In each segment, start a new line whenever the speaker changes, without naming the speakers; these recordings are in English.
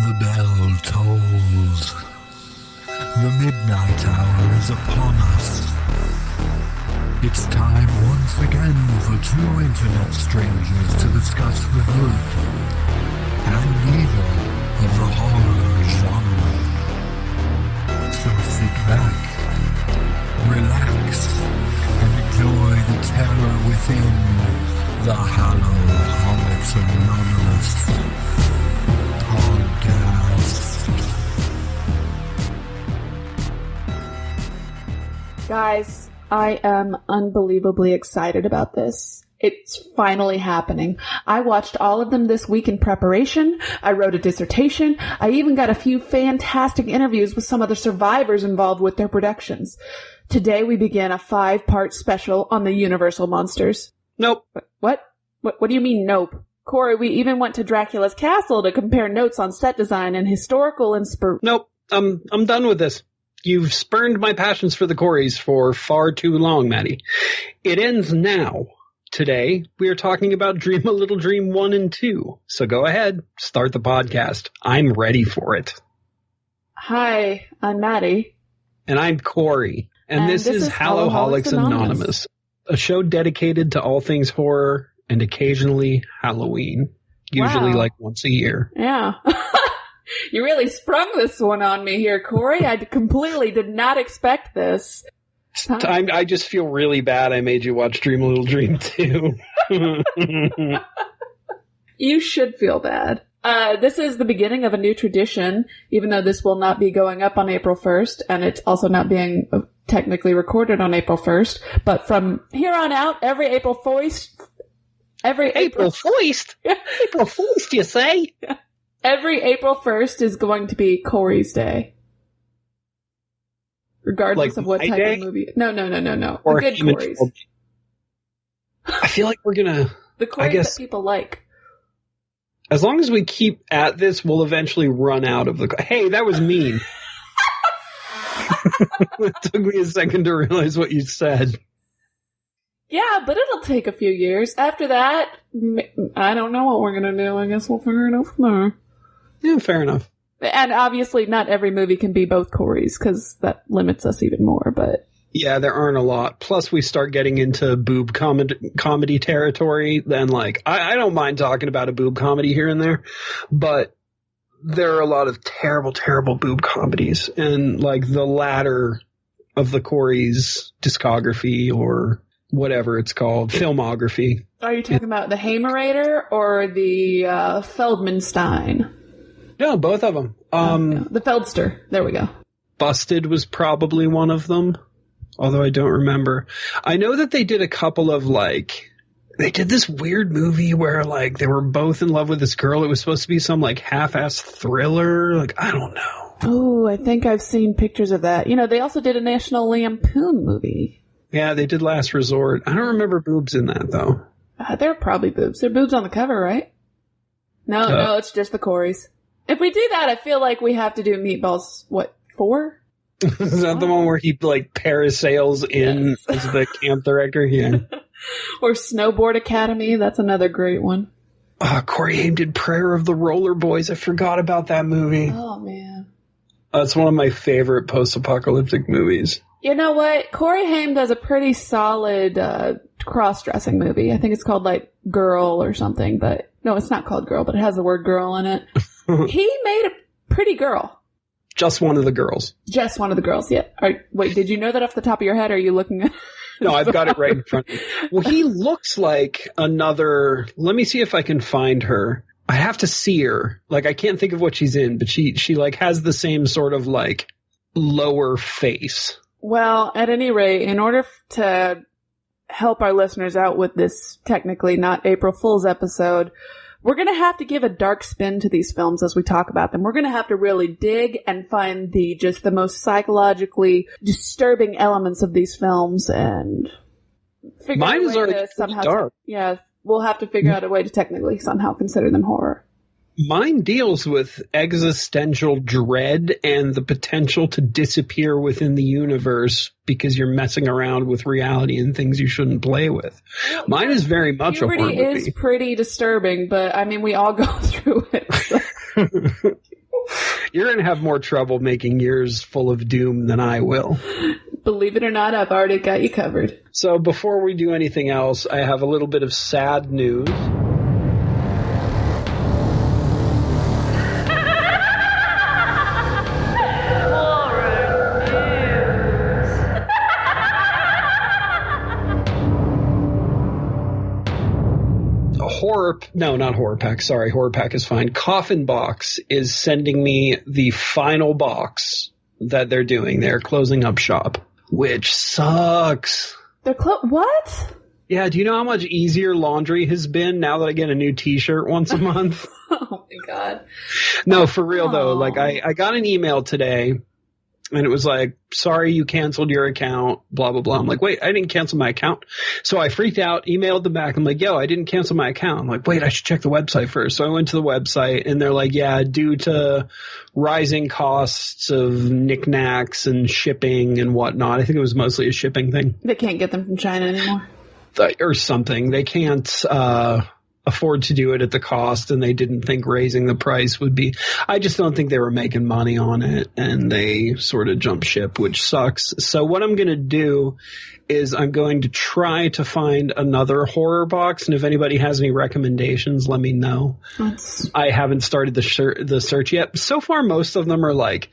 The bell tolls. The midnight hour is upon us. It's time once again for two internet strangers to discuss the good and evil of the horror genre. So sit back, relax, and enjoy the terror within the Hallow-Holics Anonymous podcast.
Guys, I am unbelievably excited about this. It's finally happening. I watched all of them this week in preparation. I wrote a dissertation. I even got a few fantastic interviews with some of the survivors involved with their productions. Today we begin a 5-part special on the Universal monsters.
Nope.
What do you mean, nope? Corey, we even went to Dracula's castle to compare notes on set design and historical
Nope. I'm done with this. You've spurned my passions for the Coreys for far too long, Maddie. It ends now. Today, we are talking about Dream a Little Dream 1 and 2. So go ahead, start the podcast. I'm ready for it.
Hi, I'm Maddie.
And I'm Corey. And this is Hallow-Holics Anonymous, a show dedicated to all things horror and occasionally Halloween. Usually like once a year.
Yeah. You really sprung this one on me here, Corey. I completely did not expect this.
I just feel really bad I made you watch Dream a Little Dream 2.
You should feel bad. This is the beginning of a new tradition, even though this will not be going up on April 1st, and it's also not being technically recorded on April 1st. But from here on out, every April Foist...
April Foist? April Foist, you say?
Yeah. Every April 1st is going to be Corey's Day. Regardless of what type of movie. No.
Or
the good Corey's.
I feel like we're gonna...
The Corey's that people like.
As long as we keep at this, we'll eventually run out of the... Hey, that was mean. It took me a second to realize what you said.
Yeah, but it'll take a few years. After that, I don't know what we're gonna do. I guess we'll figure it out from there.
Yeah, fair enough.
And obviously not every movie can be both Corey's, because that limits us even more, but...
Yeah, there aren't a lot. Plus, we start getting into boob comedy territory. Then, I don't mind talking about a boob comedy here and there, but there are a lot of terrible, terrible boob comedies. And, the latter of the Corey's discography, or whatever it's called, filmography.
Are you talking about the Hamerator or the Feldmanstein?
No, both of them.
The Feldster. There we go.
Busted was probably one of them, although I don't remember. I know that they did a couple of, they did this weird movie where, they were both in love with this girl. It was supposed to be some, half-ass thriller. I don't know.
Oh, I think I've seen pictures of that. They also did a National Lampoon movie.
Yeah, they did Last Resort. I don't remember boobs in that, though.
There are probably boobs. There are boobs on the cover, right? No, it's just the Coreys. If we do that, I feel like we have to do Meatballs, 4?
Is that the one where he, parasails in as the camp director? Yeah.
Or Snowboard Academy. That's another great one.
Corey Haim did Prayer of the Roller Boys. I forgot about that movie.
Oh, man.
That's one of my favorite post-apocalyptic movies.
You know what? Corey Haim does a pretty solid cross-dressing movie. I think it's called, Girl or something. But no, it's not called Girl, but it has the word girl in it. He made a pretty girl.
Just one of the girls.
Just one of the girls, yeah. Wait, did you know that off the top of your head? Or are you looking at...
No, I've got it right in front of me. Well, he looks like another... Let me see if I can find her. I have to see her. I can't think of what she's in, but she has the same sort of, lower face.
Well, at any rate, in order to help our listeners out with this technically not April Fool's episode... We're going to have to give a dark spin to these films as we talk about them. We're going to have to really dig and find the most psychologically disturbing elements of these films and figure out a way to somehow...
dark.
Yeah, we'll have to figure out a way to technically somehow consider them horror.
Mine deals with existential dread and the potential to disappear within the universe because you're messing around with reality and things you shouldn't play with. Mine is very much a horror movie.
Puberty is pretty disturbing, but I mean, we all go through it. So.
You're going to have more trouble making yours full of doom than I will.
Believe it or not, I've already got you covered.
So before we do anything else, I have a little bit of sad news. Not Horror Pack. Sorry, Horror Pack is fine. Coffin Box is sending me the final box that they're doing. They're closing up shop, which sucks.
They're what?
Yeah, do you know how much easier laundry has been now that I get a new t-shirt once a month?
Oh my god.
No, for real though. Like I got an email today and it was like, sorry, you canceled your account, blah, blah, blah. I'm like, wait, I didn't cancel my account. So I freaked out, emailed them back. I'm like, yo, I didn't cancel my account. I'm like, wait, I should check the website first. So I went to the website and they're like, yeah, due to rising costs of knickknacks and shipping and whatnot. I think it was mostly a shipping thing.
They can't get them from China anymore.
Or something. They can't afford to do it at the cost, and they didn't think raising the price would be. I just don't think they were making money on it, and they sort of jumped ship, which sucks. So what I'm going to do is I'm going to try to find another horror box, and if anybody has any recommendations, let me know. I haven't started the search yet. So far, most of them are like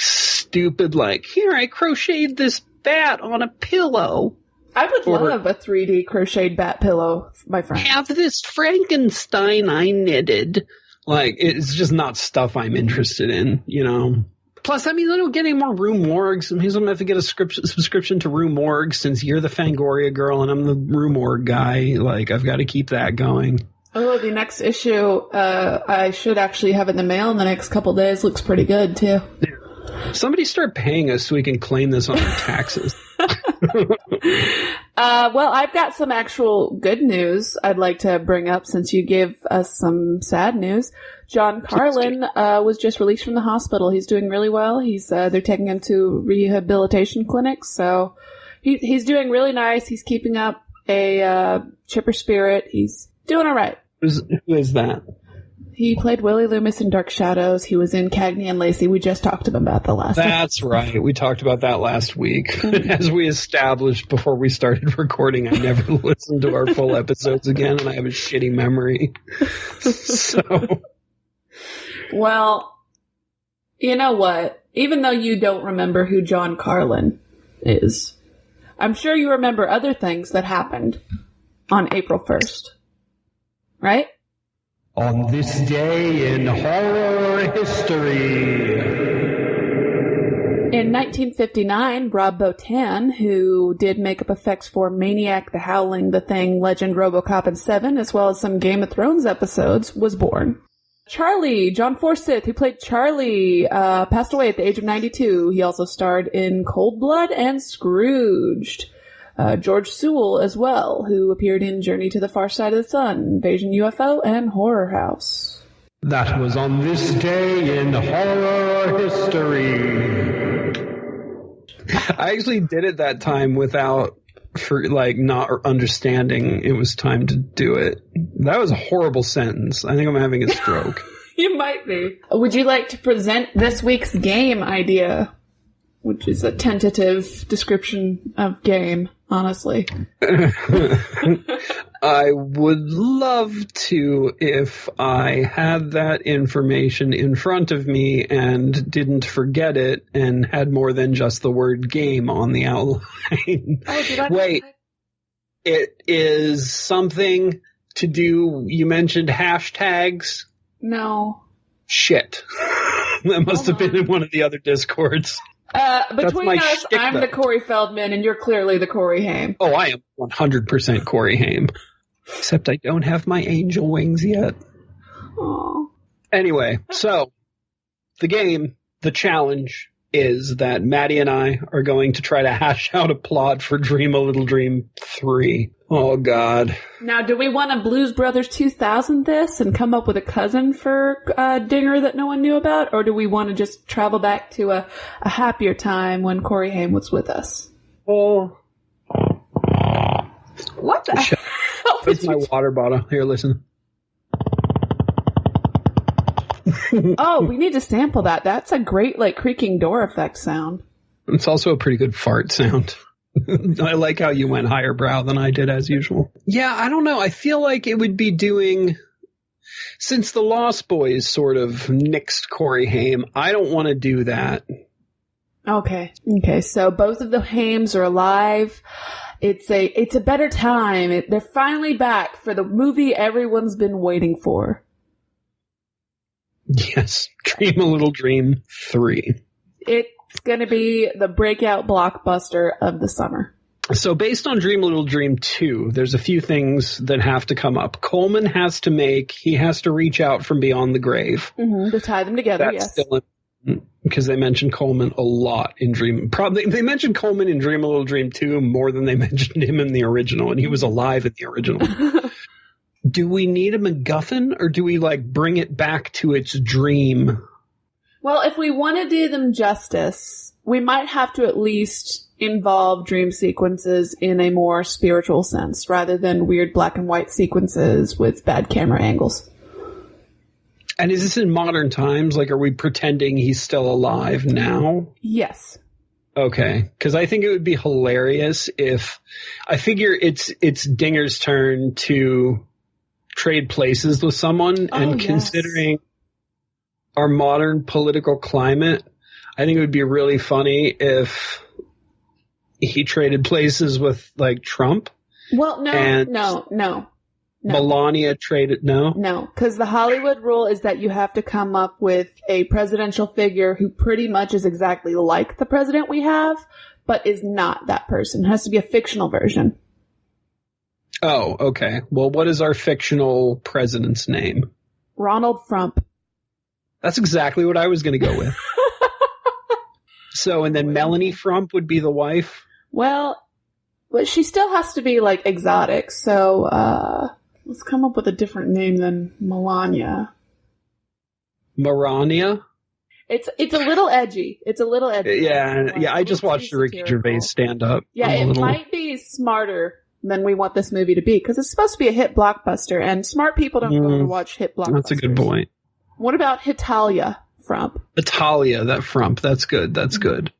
stupid, like, here, I crocheted this bat on a pillow.
I would love a 3D crocheted bat pillow, my friend.
Have this Frankenstein I knitted. Like, it's just not stuff I'm interested in, you know. Plus, I mean, I don't get any more Rue Morgues. I'm going to have to get a subscription to Rue Morgue since you're the Fangoria girl and I'm the Rue Morgue guy. Like, I've got to keep that going.
Oh, the next issue, I should actually have in the mail in the next couple days. Looks pretty good, too.
Yeah. Somebody start paying us so we can claim this on our taxes.
Well, I've got some actual good news I'd like to bring up since you gave us some sad news. John Carlin was just released from the hospital. He's doing really well. They're taking him to rehabilitation clinics, so he's doing really nice. He's keeping up a chipper spirit. He's doing all right.
Who is that?
He played Willie Loomis in Dark Shadows. He was in Cagney and Lacey. We just talked about the last time.
That's right. We talked about that last week. As we established before we started recording, I never listened to our full episodes again, and I have a shitty memory. So,
well, you know what? Even though you don't remember who John Carlin is, I'm sure you remember other things that happened on April 1st. Right?
On this day in horror history.
In 1959, Rob Bottin, who did makeup effects for Maniac, The Howling, The Thing, Legend, RoboCop, and Seven, as well as some Game of Thrones episodes, was born. Charlie, John Forsyth, who played Charlie, passed away at the age of 92. He also starred in Cold Blood and Scrooged. George Sewell as well, who appeared in Journey to the Far Side of the Sun, Invasion UFO, and Horror House.
That was on this day in horror history.
I actually did it that time without, not understanding it was time to do it. That was a horrible sentence. I think I'm having a stroke.
You might be. Would you like to present this week's game idea? Which is a tentative description of game, honestly.
I would love to if I had that information in front of me and didn't forget it and had more than just the word game on the outline. Oh, did I? Wait, it is something to do, you mentioned hashtags?
No.
Shit. That must have been in one of the other Discords.
Between us, I'm the Corey Feldman, and you're clearly the Corey Haim.
Oh, I am 100% Corey Haim. Except I don't have my angel wings yet.
Aww.
Anyway, so the game, the challenge, is that Maddie and I are going to try to hash out a plot for Dream a Little Dream 3. Oh, God.
Now, do we want to Blues Brothers 2000 this and come up with a cousin for Dinger that no one knew about? Or do we want to just travel back to a happier time when Corey Haim was with us?
Oh.
What the hell?
It's my water bottle. Here, listen.
Oh, we need to sample that. That's a great, like, creaking door effect sound.
It's also a pretty good fart sound. I like how you went higher brow than I did as usual. Yeah, I don't know. I feel like it would be doing... Since the Lost Boys sort of nixed Corey Haim, I don't want to do that.
Okay, so both of the Haims are alive. It's a better time. They're finally back for the movie everyone's been waiting for.
Yes, Dream a Little Dream 3.
It's going to be the breakout blockbuster of the summer.
So based on Dream a Little Dream 2, there's a few things that have to come up. Coleman has to reach out from beyond the grave.
Mm-hmm, to tie them together,
That's
yes.
Because they mentioned Coleman a lot in Dream. Probably they mentioned Coleman in Dream a Little Dream 2 more than they mentioned him in the original, and he was alive in the original. Do we need a MacGuffin, or do we bring it back to its dream?
Well, if we want to do them justice, we might have to at least involve dream sequences in a more spiritual sense, rather than weird black and white sequences with bad camera angles.
And is this in modern times? Are we pretending he's still alive now?
Yes.
Okay, because I think it would be hilarious if... I figure it's Dinger's turn to trade places with someone, and
yes.
Considering our modern political climate, I think it would be really funny if he traded places with, Trump.
Well, no.
Melania traded, no?
No, because the Hollywood rule is that you have to come up with a presidential figure who pretty much is exactly like the president we have, but is not that person. It has to be a fictional version.
Oh, okay. Well, what is our fictional president's name?
Ronald Frump.
That's exactly what I was going to go with. So, and then Melanie Frump would be the wife?
Well, but she still has to be, exotic, so, let's come up with a different name than Melania.
Marania?
It's a little edgy.
Yeah, I just watched Ricky Gervais stand up.
Yeah, might be smarter than we want this movie to be, because it's supposed to be a hit blockbuster, and smart people don't go to watch hit blockbusters.
That's a good point.
What about Hitalia Frump?
Italia, that Frump. That's good. That's good.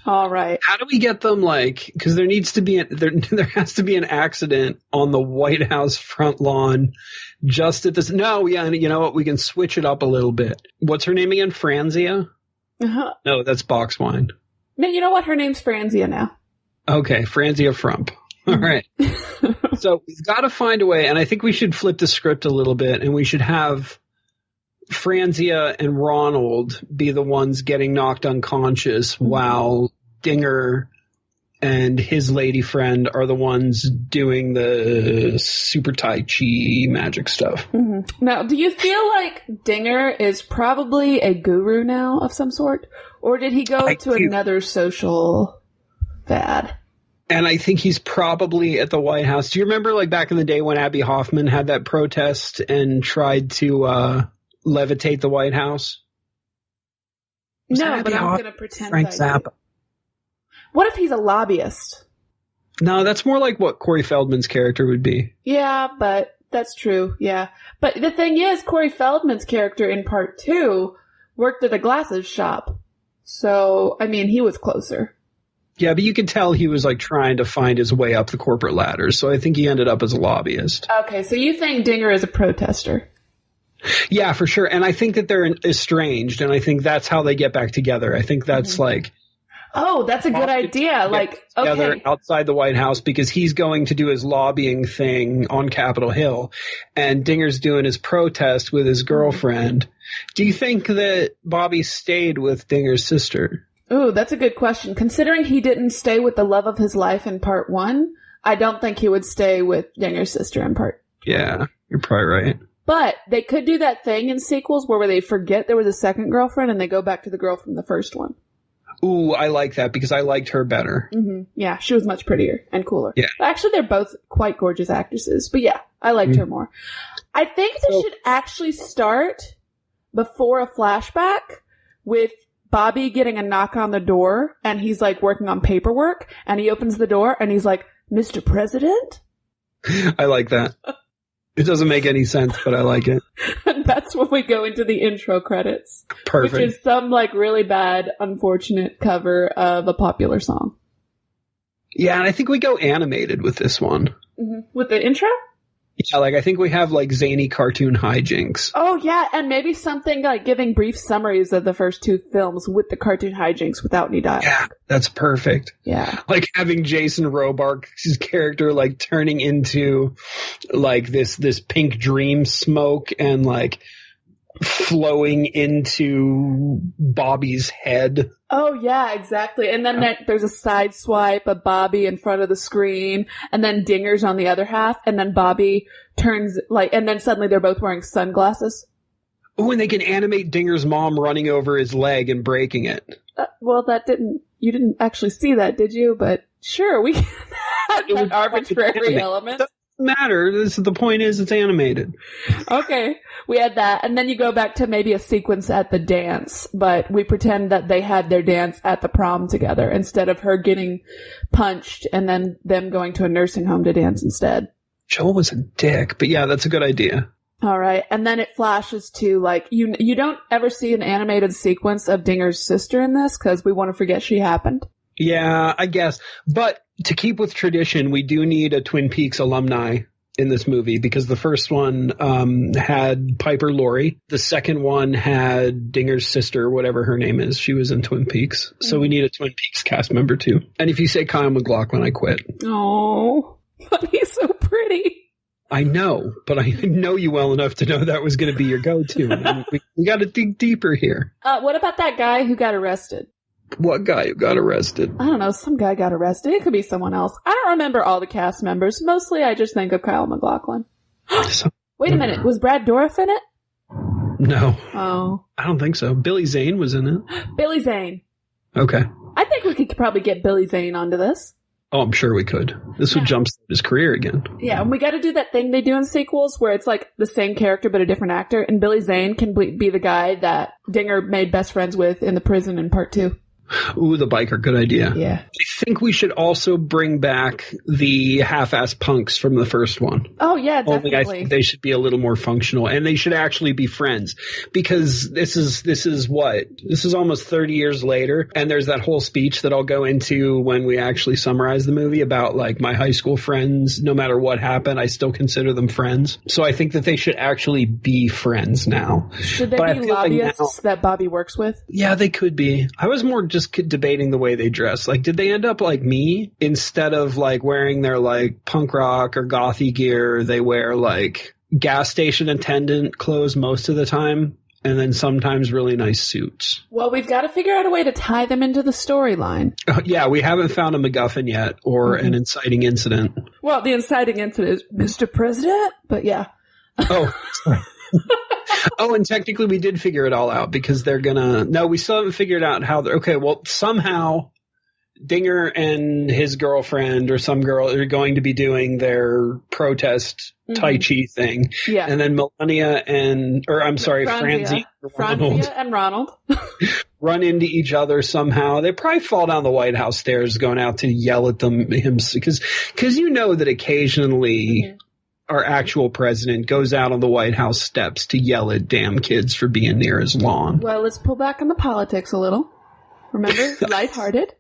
All right.
How do we get them because there needs to be there has to be an accident on the White House front lawn just at this. No, yeah, you know what? We can switch it up a little bit. What's her name again? Franzia?
Uh-huh.
No, that's box wine.
No, you know what? Her name's Franzia now.
Okay, Franzia Frump. All right. So we've got to find a way, and I think we should flip the script a little bit, and we should have Franzia and Ronald be the ones getting knocked unconscious while Dinger and his lady friend are the ones doing the super Tai Chi magic stuff.
Mm-hmm. Now, do you feel like Dinger is probably a guru now of some sort? Or did he go to another social fad?
And I think he's probably at the White House. Do you remember back in the day when Abby Hoffman had that protest and tried to levitate the White House?
No, but I'm going to pretend
Frank
I
Zappa.
do. What if he's a lobbyist?
No, that's more like what Corey Feldman's character would be.
Yeah, but that's true, yeah. But the thing is, Corey Feldman's character in part 2 worked at a glasses shop. So, I mean, he was closer.
Yeah, but you could tell he was trying to find his way up the corporate ladder. So I think he ended up as a lobbyist.
Okay, so you think Dinger is a protester?
Yeah, for sure. And I think that they're estranged, and I think that's how they get back together. I think that's
oh, that's a good idea.
Together
okay.
outside the White House, because he's going to do his lobbying thing on Capitol Hill, and Dinger's doing his protest with his girlfriend. Do you think that Bobby stayed with Dinger's sister?
Ooh, that's a good question. Considering he didn't stay with the love of his life in part 1, I don't think he would stay with Dinger's sister in part 2.
Yeah, you're probably right.
But they could do that thing in sequels where they forget there was a second girlfriend and they go back to the girl from the first one.
Ooh, I like that because I liked her better.
Mm-hmm. Yeah, she was much prettier and cooler.
Yeah.
Actually, they're both quite gorgeous actresses. But yeah, I liked her more. I think this should actually start before a flashback with Bobby getting a knock on the door and he's working on paperwork and he opens the door and he's like, Mr. President?
I like that. It doesn't make any sense, but I like it.
And that's when we go into the intro credits.
Perfect.
Which is some like really bad, unfortunate cover of a popular song.
Yeah, and I think we go animated with this one.
Mm-hmm. With the intro?
Yeah, like I think we have like zany cartoon hijinks.
Oh yeah, and maybe something like giving brief summaries of the first two films with the cartoon hijinks without any dialogue.
Yeah, that's perfect.
Yeah.
Like having Jason Robards' character like turning into like this pink dream smoke and like flowing into Bobby's head.
Oh yeah, exactly. And then there's a side swipe of Bobby in front of the screen, and then Dinger's on the other half, and then Bobby turns like, and then suddenly they're both wearing sunglasses.
Oh, and they can animate Dinger's mom running over his leg and breaking it.
Well, you didn't actually see that, did you? But sure, we can have an arbitrary element.
Matter. The point is it's animated.
Okay, we had that, and then you go back to maybe a sequence at the dance, but we pretend that they had their dance at the prom together instead of her getting punched and then them going to a nursing home to dance instead.
Joel was a dick, but yeah, that's a good idea.
All right, and then it flashes to like you don't ever see an animated sequence of Dinger's sister in this because we want to forget she happened.
Yeah, I guess. But to keep with tradition, we do need a Twin Peaks alumni in this movie because the first one had Piper Laurie. The second one had Dinger's sister, whatever her name is. She was in Twin Peaks. So we need a Twin Peaks cast member too. And if you say Kyle MacLachlan, I quit.
Oh, but he's so pretty.
I know, but I know you well enough to know that was going to be your go-to. And we got to dig deeper here.
What about that guy who got arrested?
What guy who got arrested?
I don't know. Some guy got arrested. It could be someone else. I don't remember all the cast members. Mostly I just think of Kyle MacLachlan. Wait a minute. Was Brad Dourif in it?
No.
Oh.
I don't think so. Billy Zane was in it.
Billy Zane.
Okay.
I think we could probably get Billy Zane onto this.
Oh, I'm sure we could. This would jumpstart his career again.
Yeah, and we got to do that thing they do in sequels where it's like the same character but a different actor. And Billy Zane can be the guy that Dinger made best friends with in the prison in part 2.
Ooh, the biker. Good idea.
Yeah.
I think we should also bring back the half-ass punks from the first one.
Oh, yeah, definitely.
Only I think they should be a little more functional, and they should actually be friends. Because this is what? This is almost 30 years later, and there's that whole speech that I'll go into when we actually summarize the movie about, like, my high school friends, no matter what happened, I still consider them friends. So I think that they should actually be friends now.
Should they be lobbyists that Bobby works with?
Yeah, they could be. I was more just debating the way they dress. Like, did they end up like me? Instead of like wearing their like punk rock or gothy gear, they wear like gas station attendant clothes most of the time, and then sometimes really nice suits.
Well, we've got to figure out a way to tie them into the storyline.
Yeah, we haven't found a MacGuffin yet or an inciting incident.
Well, the inciting incident is Mr. President, but yeah.
Oh, oh, and technically we did figure it all out because they're gonna... No, we still haven't figured out how... Okay, well, somehow Dinger and his girlfriend or some girl are going to be doing their protest Tai Chi thing.
Yeah.
And then Melania and... Or, I'm sorry, Francie
and Ronald.
run into each other somehow. They probably fall down the White House stairs going out to yell at them. Because you know that occasionally... Our actual president goes out on the White House steps to yell at damn kids for being near his lawn.
Well, let's pull back on the politics a little. Remember, lighthearted.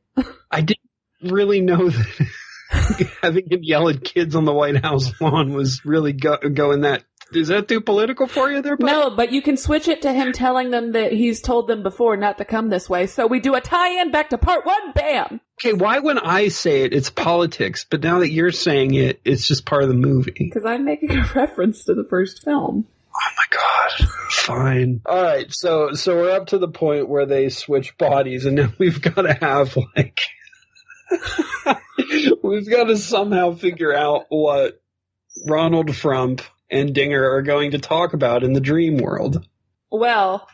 I didn't really know that having him yell at kids on the White House lawn was really going that... Is that too political for you there, buddy?
No, but you can switch it to him telling them that he's told them before not to come this way. So we do a tie-in back to part 1, bam!
Okay, why when I say it, it's politics, but now that you're saying it, it's just part of the movie?
Because I'm making a reference to the first film.
Oh my god. Fine. Alright, so we're up to the point where they switch bodies, and now we've got to have, like... we've got to somehow figure out what Ronald Frump and Dinger are going to talk about in the dream world.
Well,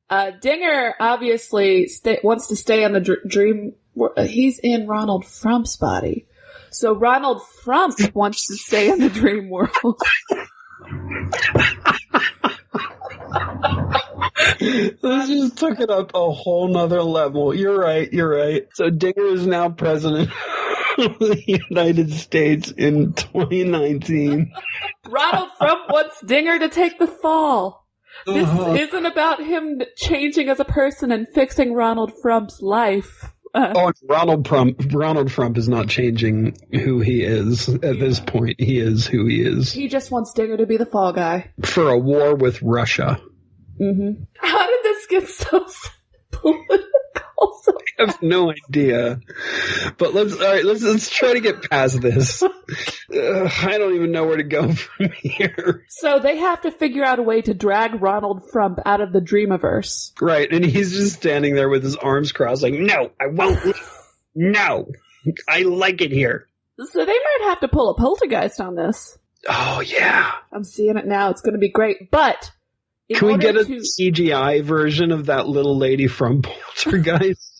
Dinger obviously wants to stay on the dream. He's in Ronald Frump's body. So Ronald Frump wants to stay in the dream world.
This just took it up a whole nother level. You're right. So Dinger is now president of the United States in 2019.
Ronald Trump wants Dinger to take the fall. This isn't about him changing as a person and fixing Ronald Trump's life.
Ronald Trump is not changing who he is at this point. He is who he is.
He just wants Dinger to be the fall guy.
For a war with Russia.
Mm-hmm. How did this get so political?
I have no idea. But let's try to get past this. I don't even know where to go from here.
So they have to figure out a way to drag Ronald Trump out of the Dreamiverse.
Right, and he's just standing there with his arms crossed like, no, I won't. No, I like it here.
So they might have to pull a poltergeist on this.
Oh, yeah.
I'm seeing it now. It's going to be great. But
can we get a CGI version of that little lady from Poltergeist?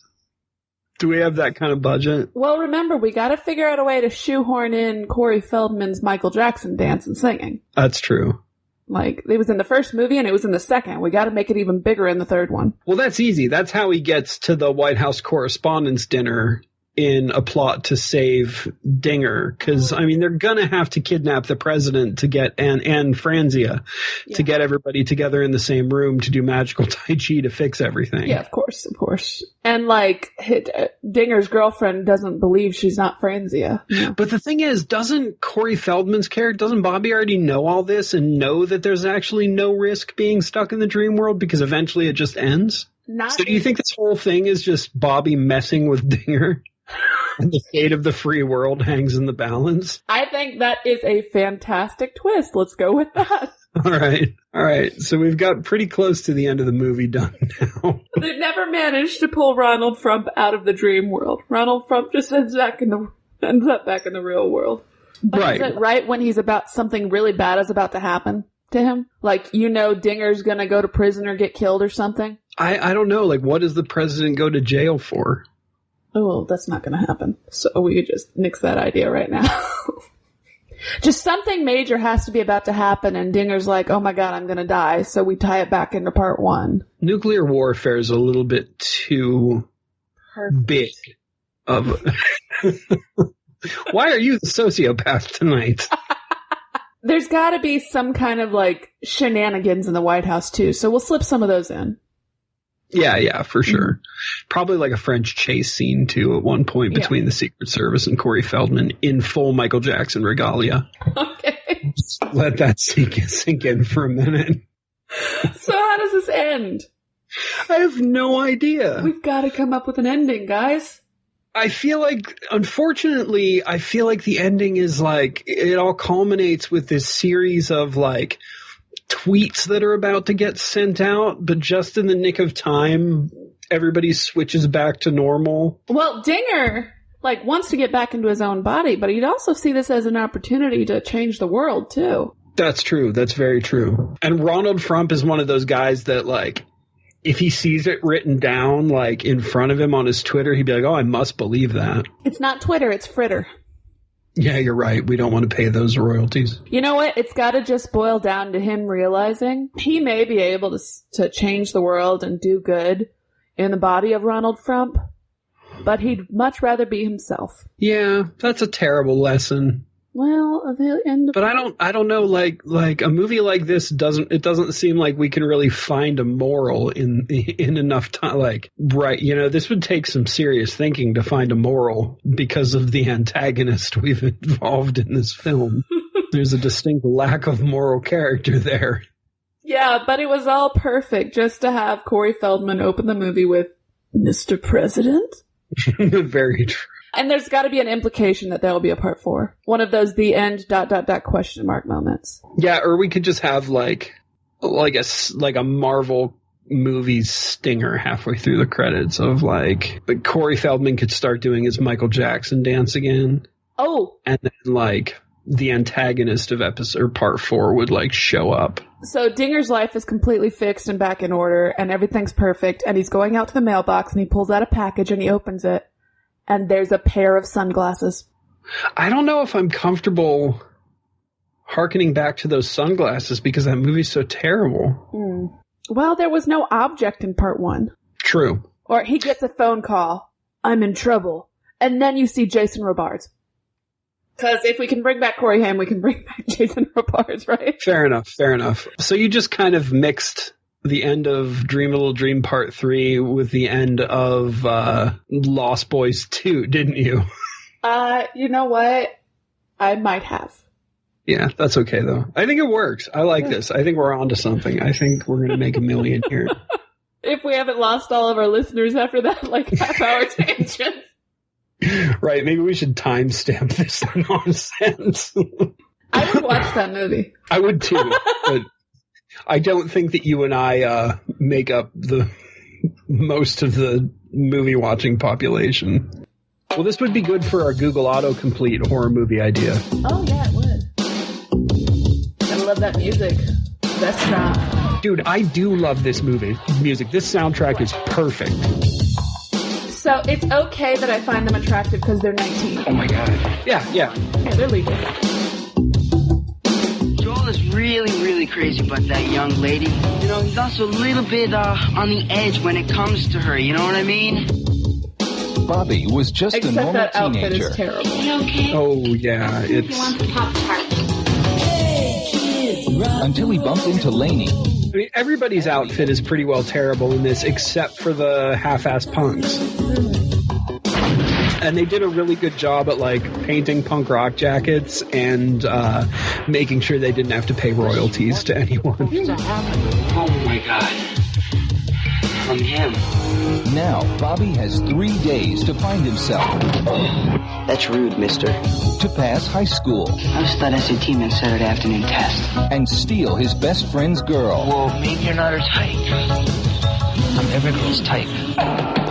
Do we have that kind of budget?
Well, remember, we got to figure out a way to shoehorn in Corey Feldman's Michael Jackson dance and singing.
That's true.
Like, it was in the first movie and it was in the second. We got to make it even bigger in the third one.
Well, that's easy. That's how he gets to the White House Correspondents' Dinner in a plot to save Dinger. Because, I mean, they're going to have to kidnap the president to get and Franzia to get everybody together in the same room to do magical Tai Chi to fix everything.
Yeah, of course, of course. And, like, Dinger's girlfriend doesn't believe she's not Franzia. Yeah.
But the thing is, doesn't Corey Feldman's character, doesn't Bobby already know all this and know that there's actually no risk being stuck in the dream world because eventually it just ends? So do you think this whole thing is just Bobby messing with Dinger? And the fate of the free world hangs in the balance?
I think that is a fantastic twist. Let's go with that.
All right. So we've got pretty close to the end of the movie done now.
They never managed to pull Ronald Trump out of the dream world. Ronald Trump just ends up back in the real world. But
right.
Is it right when he's about something really bad is about to happen to him? Like, Dinger's gonna go to prison or get killed or something?
I don't know. Like, what does the president go to jail for?
Oh, well, that's not going to happen. So we could just nix that idea right now. Just something major has to be about to happen, and Dinger's like, oh my god, I'm going to die. So we tie it back into part one.
Nuclear warfare is a little bit too big. Why are you the sociopath tonight?
There's got to be some kind of, like, shenanigans in the White House, too. So we'll slip some of those in.
Yeah, for sure. Probably like a French chase scene, too, at one point between the Secret Service and Corey Feldman in full Michael Jackson regalia.
Okay.
Just let that sink in for a minute.
So how does this end?
I have no idea.
We've got to come up with an ending, guys.
I feel like, unfortunately, the ending is like, it all culminates with this series of, like, tweets that are about to get sent out, but just in the nick of time, everybody switches back to normal.
Well, Dinger, like, wants to get back into his own body, but he'd also see this as an opportunity to change the world, too.
That's true. That's very true. And Ronald Trump is one of those guys that, like, if he sees it written down, like, in front of him on his Twitter, he'd be like, oh, I must believe that.
It's not Twitter, it's Fritter.
Yeah, you're right. We don't want to pay those royalties.
You know what? It's got to just boil down to him realizing he may be able to change the world and do good in the body of Ronald Trump, but he'd much rather be himself.
Yeah, that's a terrible lesson.
Well, the end of
But I don't know, like a movie like this doesn't seem like we can really find a moral in enough time. Like, right, this would take some serious thinking to find a moral because of the antagonist we've involved in this film. There's a distinct lack of moral character there.
Yeah, but it was all perfect just to have Corey Feldman open the movie with Mr. President.
Very true.
And there's got to be an implication that there will be a part 4. One of those the end ... question mark moments.
Yeah, or we could just have like a Marvel movie stinger halfway through the credits of like Corey Feldman could start doing his Michael Jackson dance again.
Oh.
And then like the antagonist of part 4 would like show up.
So Dinger's life is completely fixed and back in order and everything's perfect and he's going out to the mailbox and he pulls out a package and he opens it. And there's a pair of sunglasses.
I don't know if I'm comfortable hearkening back to those sunglasses because that movie's so terrible.
Well, there was no object in part 1.
True.
Or he gets a phone call. I'm in trouble. and then you see Jason Robards. Because if we can bring back Corey Haim, we can bring back Jason Robards, right?
Fair enough. So you just kind of mixed the end of Dream a Little Dream Part 3 with the end of Lost Boys 2, didn't you?
You know what? I might have.
Yeah, that's okay, though. I think it works. I like this. I think we're onto something. I think we're going to make $1 million here.
If we haven't lost all of our listeners after that, half-hour tangent.
Right, maybe we should timestamp this nonsense.
I would watch that movie.
I would too, but I don't think that you and I make up the most of the movie watching population. Well, this would be good for our Google autocomplete horror movie idea.
Oh yeah, it would. I love that music. Restaurant.
Dude, I do love this music. This soundtrack is perfect.
So it's okay that I find them attractive because they're 19.
Oh my god. Yeah.
Yeah, they're legal.
Joel is really, really crazy about that young lady. You know, he's also a little bit on the edge when it comes to her, you know what I mean?
Bobby was just a normal
that
teenager.
Outfit is terrible.
Okay.
Oh yeah, it's...
He wants a Pop-Tart.
Until he bumped into Lainey.
I mean, everybody's outfit is pretty well terrible in this, except for the half-ass punks. And they did a really good job at, painting punk rock jackets and making sure they didn't have to pay royalties to anyone.
Oh my god. From him.
Now, Bobby has 3 days to find himself.
That's rude, mister.
To pass high school.
How's that SAT man Saturday afternoon test?
And steal his best friend's girl.
Well, maybe you're not her type. I'm every girl's type.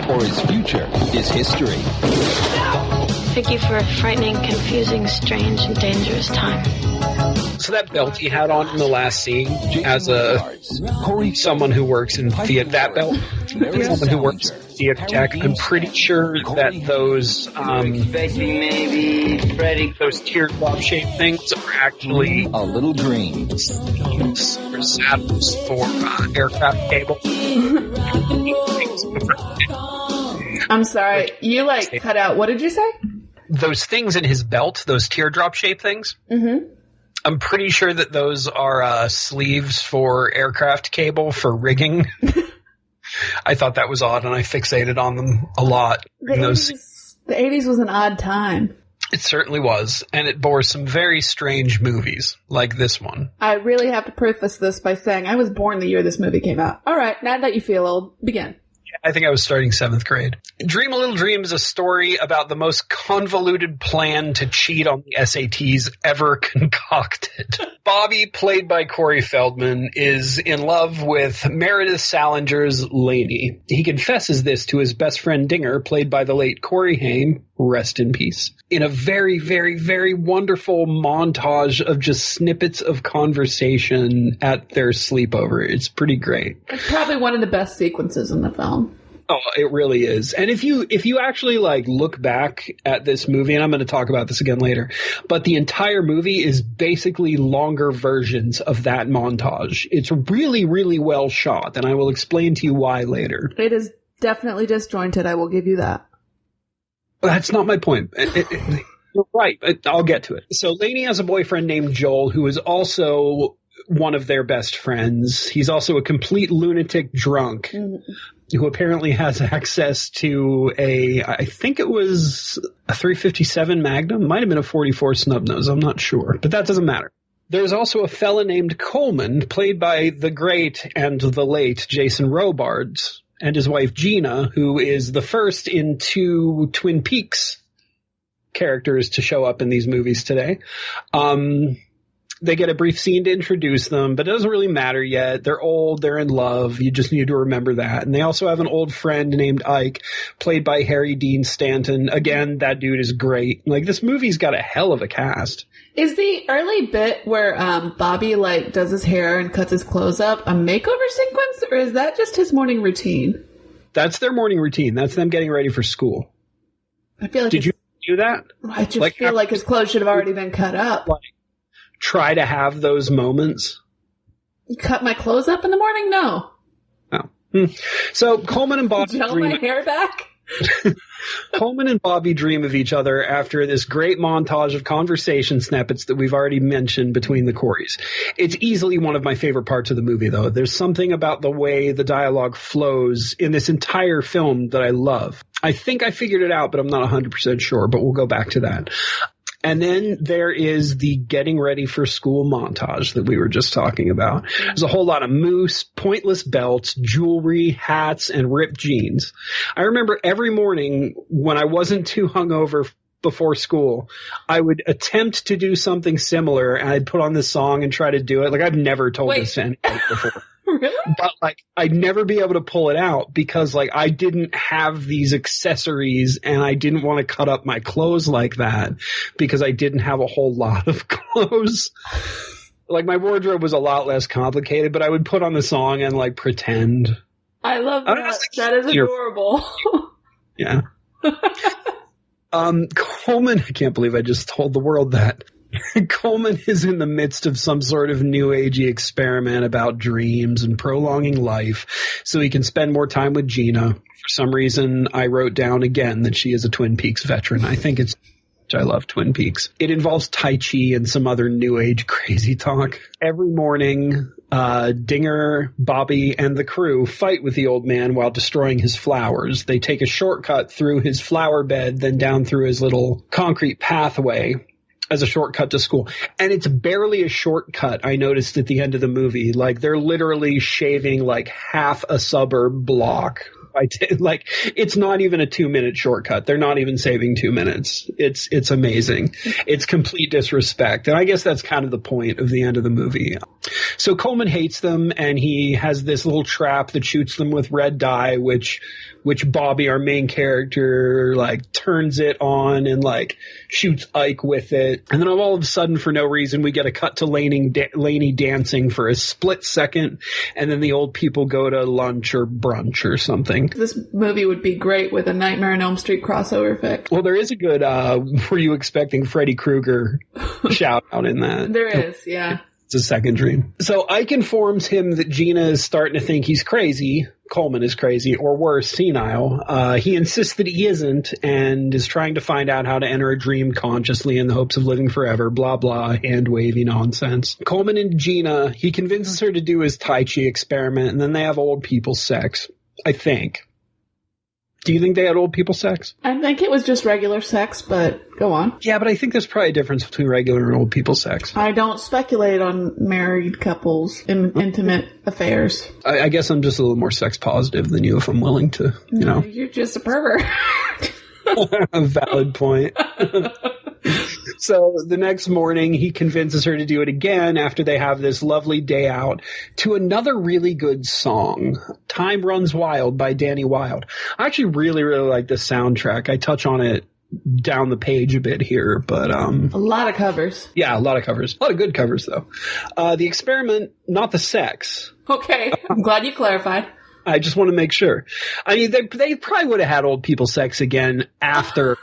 Or his future, his history.
Thank you for a frightening, confusing, strange, and dangerous time.
So that belt he had on in the last scene, as someone who works in theater, that belt, someone who works in theater tech, I'm pretty sure that those those teardrop shaped things are actually
a little dream.
Or saddles for aircraft cable.
I'm sorry, you cut out. What did you say?
Those things in his belt, those teardrop shaped things.
Mm-hmm.
I'm pretty sure that those are sleeves for aircraft cable for rigging. I thought that was odd, and I fixated on them a lot.
The 80s was an odd time.
It certainly was, and it bore some very strange movies, like this one.
I really have to preface this by saying I was born the year this movie came out. All right, now that you feel old, begin.
I think I was starting 7th grade. Dream a Little Dream is a story about the most convoluted plan to cheat on the SATs ever concocted. Bobby, played by Corey Feldman, is in love with Meredith Salinger's Lainey. He confesses this to his best friend Dinger, played by the late Corey Haim, rest in peace, in a very, very, very wonderful montage of just snippets of conversation at their sleepover. It's pretty great.
It's probably one of the best sequences in the film.
Oh, it really is. And if you actually look back at this movie, and I'm going to talk about this again later, but the entire movie is basically longer versions of that montage. It's really, really well shot, and I will explain to you why later.
It is definitely disjointed, I will give you that.
That's not my point. You're right, but I'll get to it. So Lainey has a boyfriend named Joel who is also one of their best friends. He's also a complete lunatic drunk. Mm-hmm. Who apparently has access to I think it was a 357 Magnum, might have been a 44 Snubnose, I'm not sure, but that doesn't matter. There's also a fella named Coleman, played by the great and the late Jason Robards, and his wife Gina, who is the first in 2 Twin Peaks characters to show up in these movies today. They get a brief scene to introduce them, but it doesn't really matter yet. They're old, they're in love, you just need to remember that. And they also have an old friend named Ike, played by Harry Dean Stanton. Again, that dude is great. This movie's got a hell of a cast.
Is the early bit where Bobby does his hair and cuts his clothes up a makeover sequence, or is that just his morning routine?
That's their morning routine. That's them getting ready for school.
I feel like
Did you do that?
I just feel like his clothes should have already been cut up.
Try to have those moments.
Cut my clothes up in the morning? No.
Oh. So Coleman and Bobby
gel my hair back?
Coleman and Bobby dream of each other after this great montage of conversation snippets that we've already mentioned between the Coreys. It's easily one of my favorite parts of the movie, though. There's something about the way the dialogue flows in this entire film that I love. I think I figured it out, but I'm not 100% sure, but we'll go back to that. And then there is the getting ready for school montage that we were just talking about. There's a whole lot of moose, pointless belts, jewelry, hats, and ripped jeans. I remember every morning when I wasn't too hungover before school, I would attempt to do something similar, and I'd put on this song and try to do it. Like, I've never told this to anybody before.
Really?
But, like, I'd never be able to pull it out because, like, I didn't have these accessories and I didn't want to cut up my clothes like that because I didn't have a whole lot of clothes. Like, my wardrobe was a lot less complicated, but I would put on the song and, like, pretend.
I love that. That is adorable.
Yeah. Coleman, I can't believe I just told the world that. Coleman is in the midst of some sort of new agey experiment about dreams and prolonging life so he can spend more time with Gina. For some reason, I wrote down again that she is a Twin Peaks veteran. I think it's I love Twin Peaks. It involves Tai Chi and some other new age crazy talk. Every morning, Dinger, Bobby, and the crew fight with the old man while destroying his flowers. They take a shortcut through his flower bed, then down through his little concrete pathway as a shortcut to school. And it's barely a shortcut, I noticed at the end of the movie. Like, they're literally shaving like half a suburb block. Like, it's not even a 2-minute shortcut. They're not even saving 2 minutes. It's amazing. It's complete disrespect. And I guess that's kind of the point of the end of the movie. So Coleman hates them, and he has this little trap that shoots them with red dye, which Bobby, our main character, like, turns it on and, like, shoots Ike with it. And then all of a sudden, for no reason, we get a cut to Laney dancing for a split second, and then the old people go to lunch or brunch or something.
This movie would be great with a Nightmare on Elm Street crossover effect.
Well, there is a good, were you expecting Freddy Krueger shout out in that?
There is, yeah.
It's a second dream. So Ike informs him that Gina is starting to think he's crazy. Coleman is crazy, or worse, senile. He insists that he isn't and is trying to find out how to enter a dream consciously in the hopes of living forever, blah, blah, hand-wavy nonsense. Coleman and Gina, he convinces her to do his Tai Chi experiment, and then they have old people sex, I think. Do you think they had old people sex?
I think it was just regular sex, but go on.
Yeah, but I think there's probably a difference between regular and old people sex.
I don't speculate on married couples in intimate affairs.
I guess I'm just a little more sex positive than you if I'm willing to, you know.
You're just a pervert.
A valid point. So the next morning, he convinces her to do it again after they have this lovely day out to another really good song, Time Runs Wild by Danny Wilde. I actually really, really like this soundtrack. I touch on it down the page a bit here, but
a lot of covers.
Yeah, a lot of covers. A lot of good covers, though. The experiment, not the sex.
Okay, I'm glad you clarified.
I just want to make sure. I mean, they probably would have had old people sex again after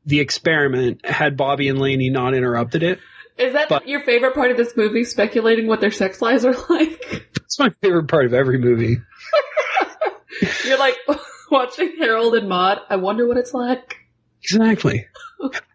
the experiment had Bobby and Laney not interrupted it.
Is that your favorite part of this movie, speculating what their sex lives are like?
It's my favorite part of every movie.
You're like watching Harold and Maude. I wonder what it's like.
Exactly.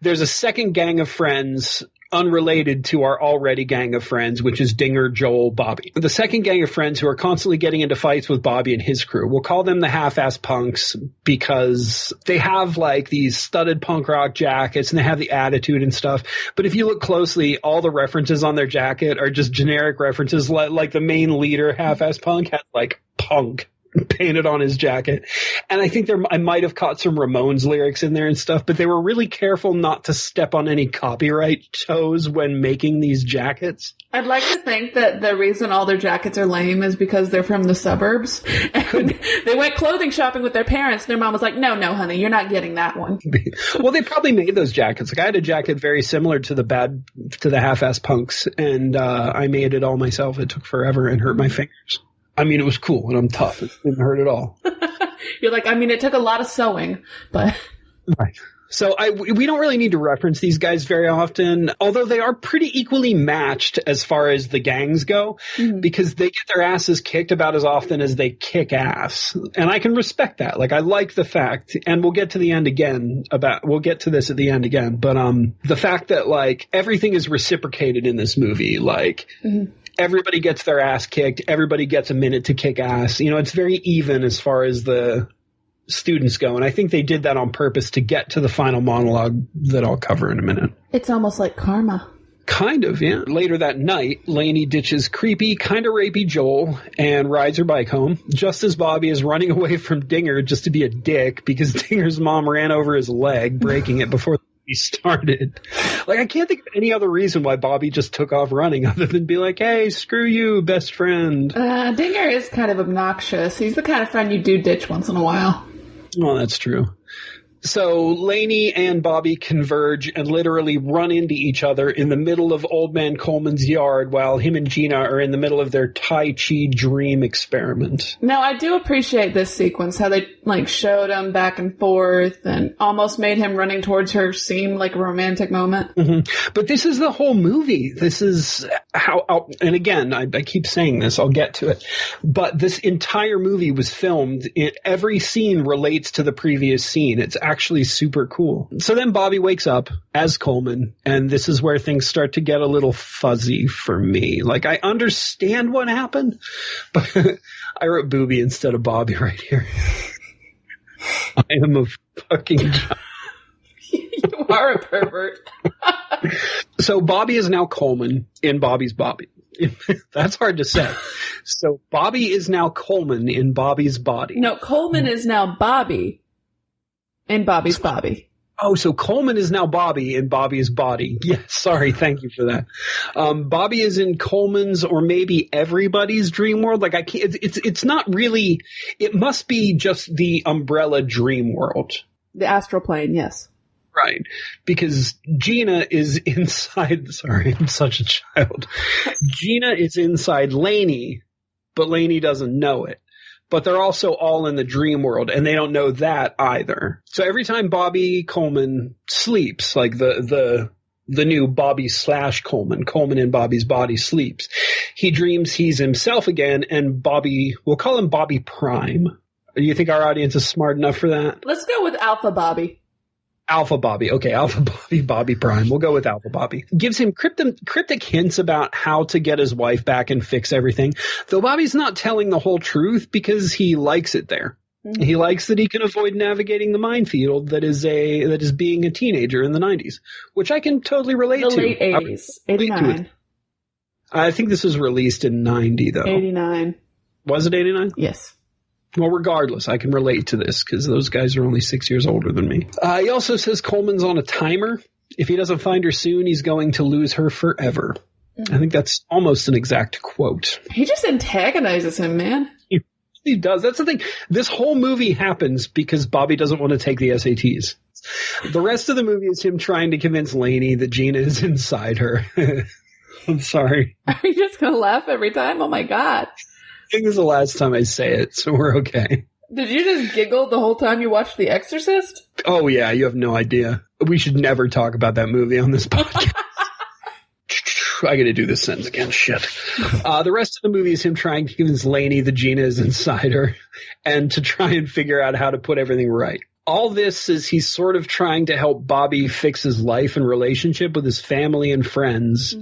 There's a second gang of friends unrelated to our already gang of friends, which is Dinger, Joel, Bobby. The second gang of friends who are constantly getting into fights with Bobby and his crew. We'll call them the half-ass punks because they have like these studded punk rock jackets and they have the attitude and stuff. But if you look closely, all the references on their jacket are just generic references. Like the main leader, half-ass punk, has like punk painted on his jacket. And I think I might have caught some Ramones lyrics in there and stuff, but they were really careful not to step on any copyright toes when making these jackets.
I'd like to think that the reason all their jackets are lame is because they're from the suburbs. And they went clothing shopping with their parents, and their mom was like, no, honey, you're not getting that one.
Well, they probably made those jackets. Like, I had a jacket very similar to the half-ass punks, and I made it all myself. It took forever and hurt my fingers. I mean, it was cool, and I'm tough. It didn't hurt at all.
You're like, I mean, it took a lot of sewing, but...
Right. So we don't really need to reference these guys very often, although they are pretty equally matched as far as the gangs go, because they get their asses kicked about as often as they kick ass. And I can respect that. Like, I like the fact, and we'll get to this at the end again, but the fact that, like, everything is reciprocated in this movie. Like, everybody gets their ass kicked, everybody gets a minute to kick ass. You know, it's very even as far as the students go, and I think they did that on purpose to get to the final monologue that I'll cover in a minute.
It's almost like karma.
Kind of, yeah. Later that night, Lainey ditches creepy, kind of rapey Joel and rides her bike home, just as Bobby is running away from Dinger just to be a dick because Dinger's mom ran over his leg, breaking it before he started. Like, I can't think of any other reason why Bobby just took off running other than be like, hey, screw you, best friend.
Dinger is kind of obnoxious. He's the kind of friend you do ditch once in a while.
Well, that's true. So Lainey and Bobby converge and literally run into each other in the middle of Old Man Coleman's yard while him and Gina are in the middle of their Tai Chi dream experiment.
Now, I do appreciate this sequence, how they, like, showed him back and forth and almost made him running towards her seem like a romantic moment.
But this is the whole movie. This is how, and again, I keep saying this, I'll get to it, but this entire movie was filmed. Every scene relates to the previous scene. It's actually super cool. So then Bobby wakes up as Coleman, and this is where things start to get a little fuzzy for me. Like, I understand what happened, but I wrote Booby instead of Bobby right here. I am a fucking
You are a pervert.
So Bobby is now Coleman in Bobby's Bobby. That's hard to say. So Bobby is now Coleman in Bobby's body.
No, Coleman is now Bobby in Bobby's Bobby.
Oh, so Coleman is now Bobby in Bobby's body. Yes, sorry, thank you for that. Bobby is in Coleman's or maybe everybody's dream world. Like, I can't. It's not really. It must be just the umbrella dream world.
The astral plane, yes.
Right, because Gina is inside. Sorry, I'm such a child. Gina is inside Lainey, but Lainey doesn't know it. But they're also all in the dream world, and they don't know that either. So every time Bobby Coleman sleeps, like the new Bobby / Coleman in Bobby's body sleeps, he dreams he's himself again, and Bobby, we'll call him Bobby Prime. Do you think our audience is smart enough for that?
Let's go with Alpha Bobby.
Alpha Bobby. Okay, Alpha Bobby, Bobby Prime. We'll go with Alpha Bobby. Gives him cryptic hints about how to get his wife back and fix everything. Though Bobby's not telling the whole truth because he likes it there. Mm-hmm. He likes that he can avoid navigating the minefield that is being a teenager in the 90s, which I can totally relate to.
The late 80s. 89.
I think this was released in 90, though.
89.
Was it 89?
Yes.
Well, regardless, I can relate to this because those guys are only 6 years older than me. He also says Coleman's on a timer. If he doesn't find her soon, he's going to lose her forever. Mm-hmm. I think that's almost an exact quote.
He just antagonizes him, man.
He does. That's the thing. This whole movie happens because Bobby doesn't want to take the SATs. The rest of the movie is him trying to convince Lainey that Gina is inside her. I'm sorry.
Are you just going to laugh every time? Oh, my God.
I think this is the last time I say it, so we're okay.
Did you just giggle the whole time you watched The Exorcist?
Oh, yeah, you have no idea. We should never talk about that movie on this podcast. I gotta do this sentence again. Shit. The rest of the movie is him trying to convince Lainey that Gina is inside her and to try and figure out how to put everything right. All this is he's sort of trying to help Bobby fix his life and relationship with his family and friends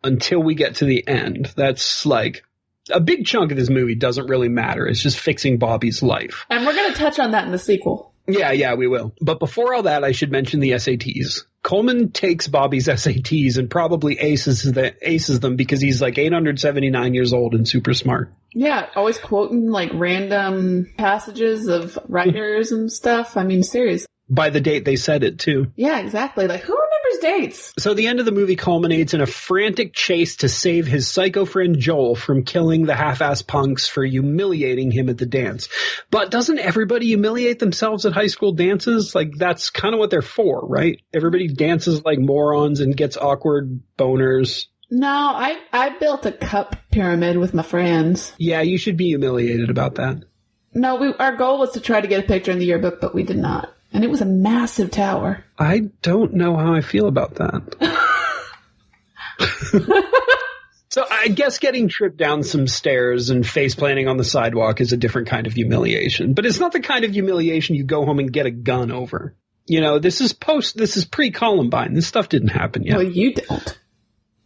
until we get to the end. That's like... a big chunk of this movie doesn't really matter. It's just fixing Bobby's life.
And we're going to touch on that in the sequel.
Yeah, we will. But before all that, I should mention the SATs. Coleman takes Bobby's SATs and probably aces them because he's like 879 years old and super smart.
Yeah, always quoting like random passages of writers and stuff. I mean, seriously.
By the date they said it, too.
Yeah, exactly. Like, who remembers dates?
So the end of the movie culminates in a frantic chase to save his psycho friend Joel from killing the half-ass punks for humiliating him at the dance. But doesn't everybody humiliate themselves at high school dances? Like, that's kind of what they're for, right? Everybody dances like morons and gets awkward boners.
No, I built a cup pyramid with my friends.
Yeah, you should be humiliated about that.
No, our goal was to try to get a picture in the yearbook, but we did not. And it was a massive tower.
I don't know how I feel about that. So I guess getting tripped down some stairs and face planting on the sidewalk is a different kind of humiliation. But it's not the kind of humiliation you go home and get a gun over. You know, this is pre-Columbine. This stuff didn't happen yet.
Well, you don't.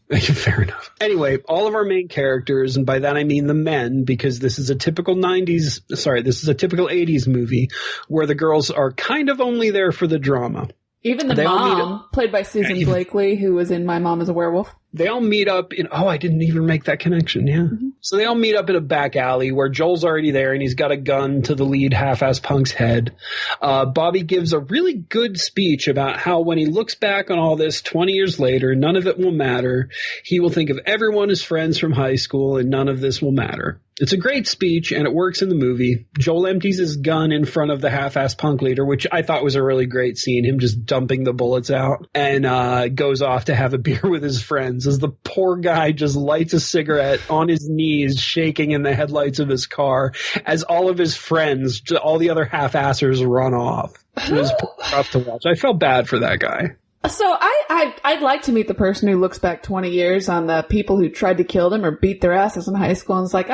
Fair enough. Anyway, all of our main characters, and by that I mean the men, because this is a typical 80s movie where the girls are kind of only there for the drama.
Even the mom, played by Susan Blakely, who was in My Mom is a Werewolf.
They all meet up in, I didn't even make that connection, yeah. Mm-hmm. So they all meet up in a back alley where Joel's already there and he's got a gun to the lead half-ass punk's head. Bobby gives a really good speech about how when he looks back on all this 20 years later, none of it will matter. He will think of everyone as friends from high school and none of this will matter. It's a great speech, and it works in the movie. Joel empties his gun in front of the half-ass punk leader, which I thought was a really great scene, him just dumping the bullets out, and goes off to have a beer with his friends as the poor guy just lights a cigarette on his knees, shaking in the headlights of his car, as all of his friends, all the other half-assers run off. It was rough to watch. I felt bad for that guy.
So I'd like to meet the person who looks back 20 years on the people who tried to kill them or beat their asses in high school and is like,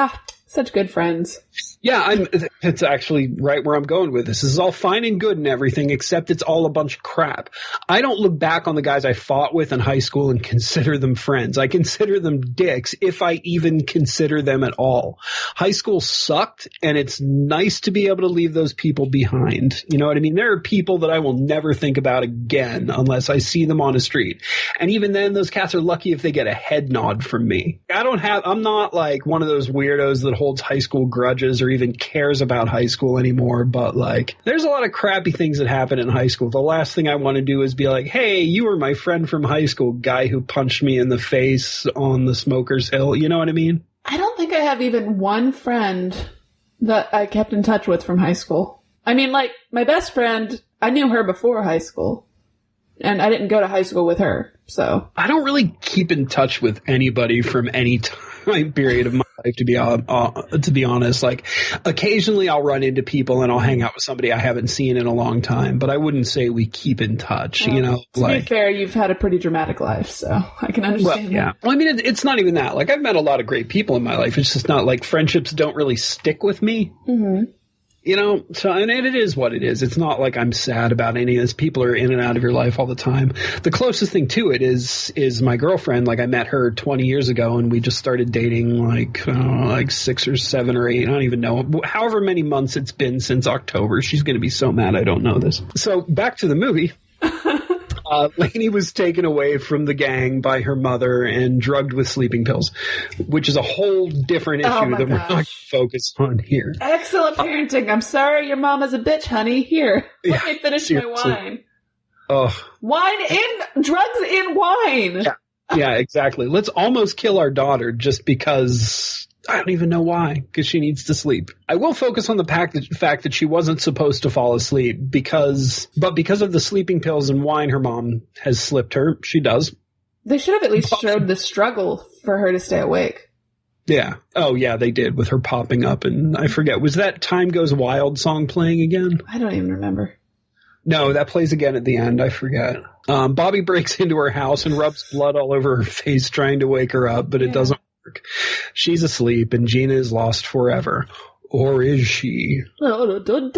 such good friends.
Yeah, it's actually right where I'm going with this. This is all fine and good and everything, except it's all a bunch of crap. I don't look back on the guys I fought with in high school and consider them friends. I consider them dicks, if I even consider them at all. High school sucked, and it's nice to be able to leave those people behind. You know what I mean? There are people that I will never think about again unless I see them on a street. And even then, those cats are lucky if they get a head nod from me. I'm not like one of those weirdos that holds high school grudges or even cares about high school anymore, but like there's a lot of crappy things that happen in high school. The last thing I want to do is be like, hey, you were my friend from high school, guy who punched me in the face on the Smoker's Hill. You know what I mean?
I don't think I have even one friend that I kept in touch with from high school. I mean, like, my best friend, I knew her before high school, and I didn't go to high school with her, so.
I don't really keep in touch with anybody from any time period of my life, to be honest. Like, occasionally I'll run into people and I'll hang out with somebody I haven't seen in a long time, but I wouldn't say we keep in touch,
well,
you know.
To be fair, you've had a pretty dramatic life, so I can understand that.
Yeah. Well, I mean, it's not even that. Like, I've met a lot of great people in my life. It's just not like friendships don't really stick with me. Mm-hmm. You know, so, and it is what it is. It's not like I'm sad about any of this. People are in and out of your life all the time. The closest thing to it is my girlfriend. Like, I met her 20 years ago, and we just started dating like 6 or 7 or 8. I don't even know. However many months it's been since October. She's going to be so mad I don't know this. So back to the movie. Lainey was taken away from the gang by her mother and drugged with sleeping pills, which is a whole different issue that we're not going to focus on here.
Excellent parenting. I'm sorry your mom is a bitch, honey. Here, let me finish my wine. Drugs in wine.
Yeah, exactly. Let's almost kill our daughter just because I don't even know why, because she needs to sleep. I will focus on the fact that she wasn't supposed to fall asleep because of the sleeping pills and wine her mom has slipped her. She does.
They should have at least showed the struggle for her to stay awake.
Yeah. Oh, yeah, they did with her popping up. And I forget, was that Time Goes Wild song playing again?
I don't even remember.
No, that plays again at the end. I forget. Bobby breaks into her house and rubs blood all over her face trying to wake her up, but it doesn't work. She's asleep and Gina is lost forever. Or is she?
I don't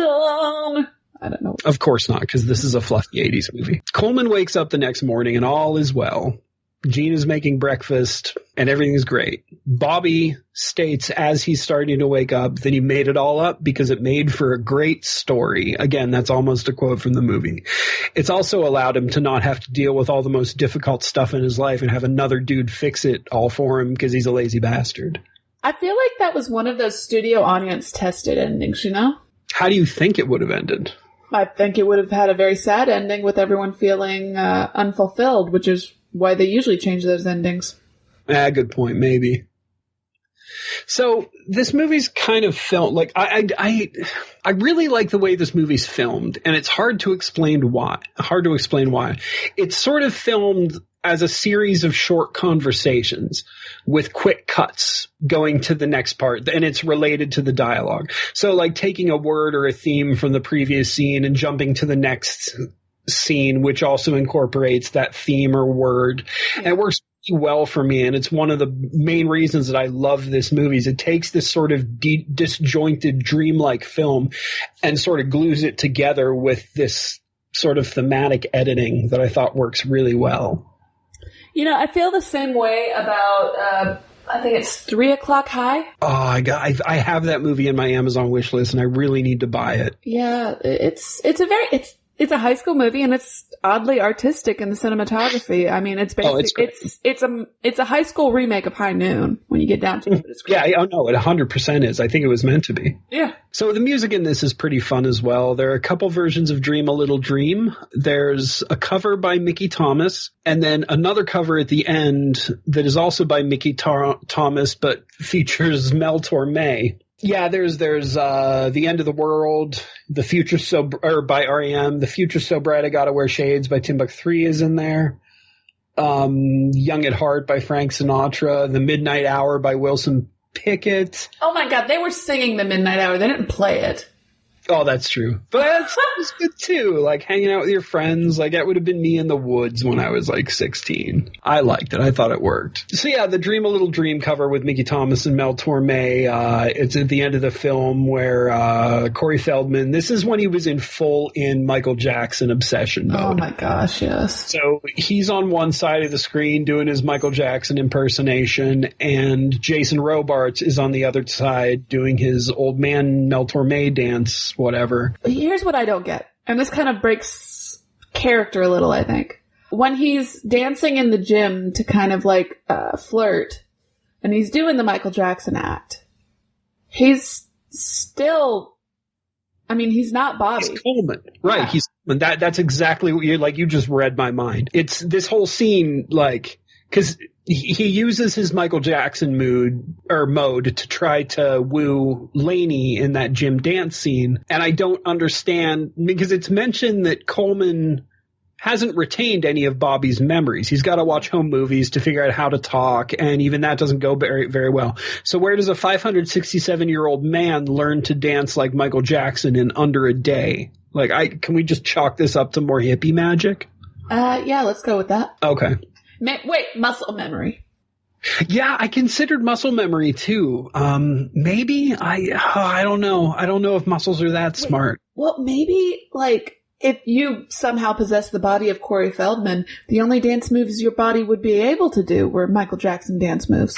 know.
Of course not, because this is a fluffy 80s movie. Coleman wakes up the next morning and all is well. Gina's making breakfast and everything's great. Bobby states as he's starting to wake up that he made it all up because it made for a great story. Again, that's almost a quote from the movie. It's also allowed him to not have to deal with all the most difficult stuff in his life and have another dude fix it all for him because he's a lazy bastard.
I feel like that was one of those studio audience tested endings, you know?
How do you think it would have ended?
I think it would have had a very sad ending with everyone feeling unfulfilled, which is why they usually change those endings.
Good point, maybe. So this movie's kind of filmed like I really like the way this movie's filmed, and it's hard to explain why. It's sort of filmed as a series of short conversations with quick cuts going to the next part, and it's related to the dialogue. So like taking a word or a theme from the previous scene and jumping to the next scene, which also incorporates that theme or word. And it works well for me, and it's one of the main reasons that I love this movie. Is it takes this sort of disjointed, dreamlike film and sort of glues it together with this sort of thematic editing that I thought works really well.
You know, I feel the same way about, I think it's 3 O'Clock High.
Oh, I have that movie in my Amazon wish list, and I really need to buy it.
Yeah, it's a high school movie, and it's oddly artistic in the cinematography. I mean, it's basically it's a high school remake of High Noon when you get down to it.
Yeah, oh no, it 100% is. I think it was meant to be.
Yeah.
So the music in this is pretty fun as well. There are a couple versions of Dream a Little Dream. There's a cover by Mickey Thomas, and then another cover at the end that is also by Mickey Thomas, but features Mel Torme. Yeah, there's The End of the World, The Future by R.E.M., The Future So Bright I Gotta Wear Shades by Timbuk 3 is in there. Young at Heart by Frank Sinatra, The Midnight Hour by Wilson Pickett.
Oh my God, they were singing The Midnight Hour. They didn't play it.
Oh, that's true. But it's good too. Like hanging out with your friends. Like that would have been me in the woods when I was like 16. I liked it. I thought it worked. So yeah, the Dream a Little Dream cover with Mickey Thomas and Mel Torme. It's at the end of the film where Corey Feldman, this is when he was in Michael Jackson obsession mode.
Oh my gosh, yes.
So he's on one side of the screen doing his Michael Jackson impersonation, and Jason Robards is on the other side doing his old man Mel Torme dance. Whatever.
Here's what I don't get, and this kind of breaks character a little, I think. When he's dancing in the gym to kind of like flirt, and he's doing the Michael Jackson act, he's still, I mean, he's not Bobby.
He's Coleman. Right. Yeah. He's that's exactly what you just read my mind. It's this whole scene, like, because he uses his Michael Jackson mode to try to woo Lainey in that gym dance scene. And I don't understand, because it's mentioned that Coleman hasn't retained any of Bobby's memories. He's got to watch home movies to figure out how to talk, and even that doesn't go very, very well. So where does a 567-year-old man learn to dance like Michael Jackson in under a day? Like, can we just chalk this up to more hippie magic?
Yeah, let's go with that.
Okay.
Wait, muscle memory.
Yeah, I considered muscle memory too. Maybe I don't know. I don't know if muscles are that smart.
Well, maybe like if you somehow possess the body of Corey Feldman, the only dance moves your body would be able to do were Michael Jackson dance moves.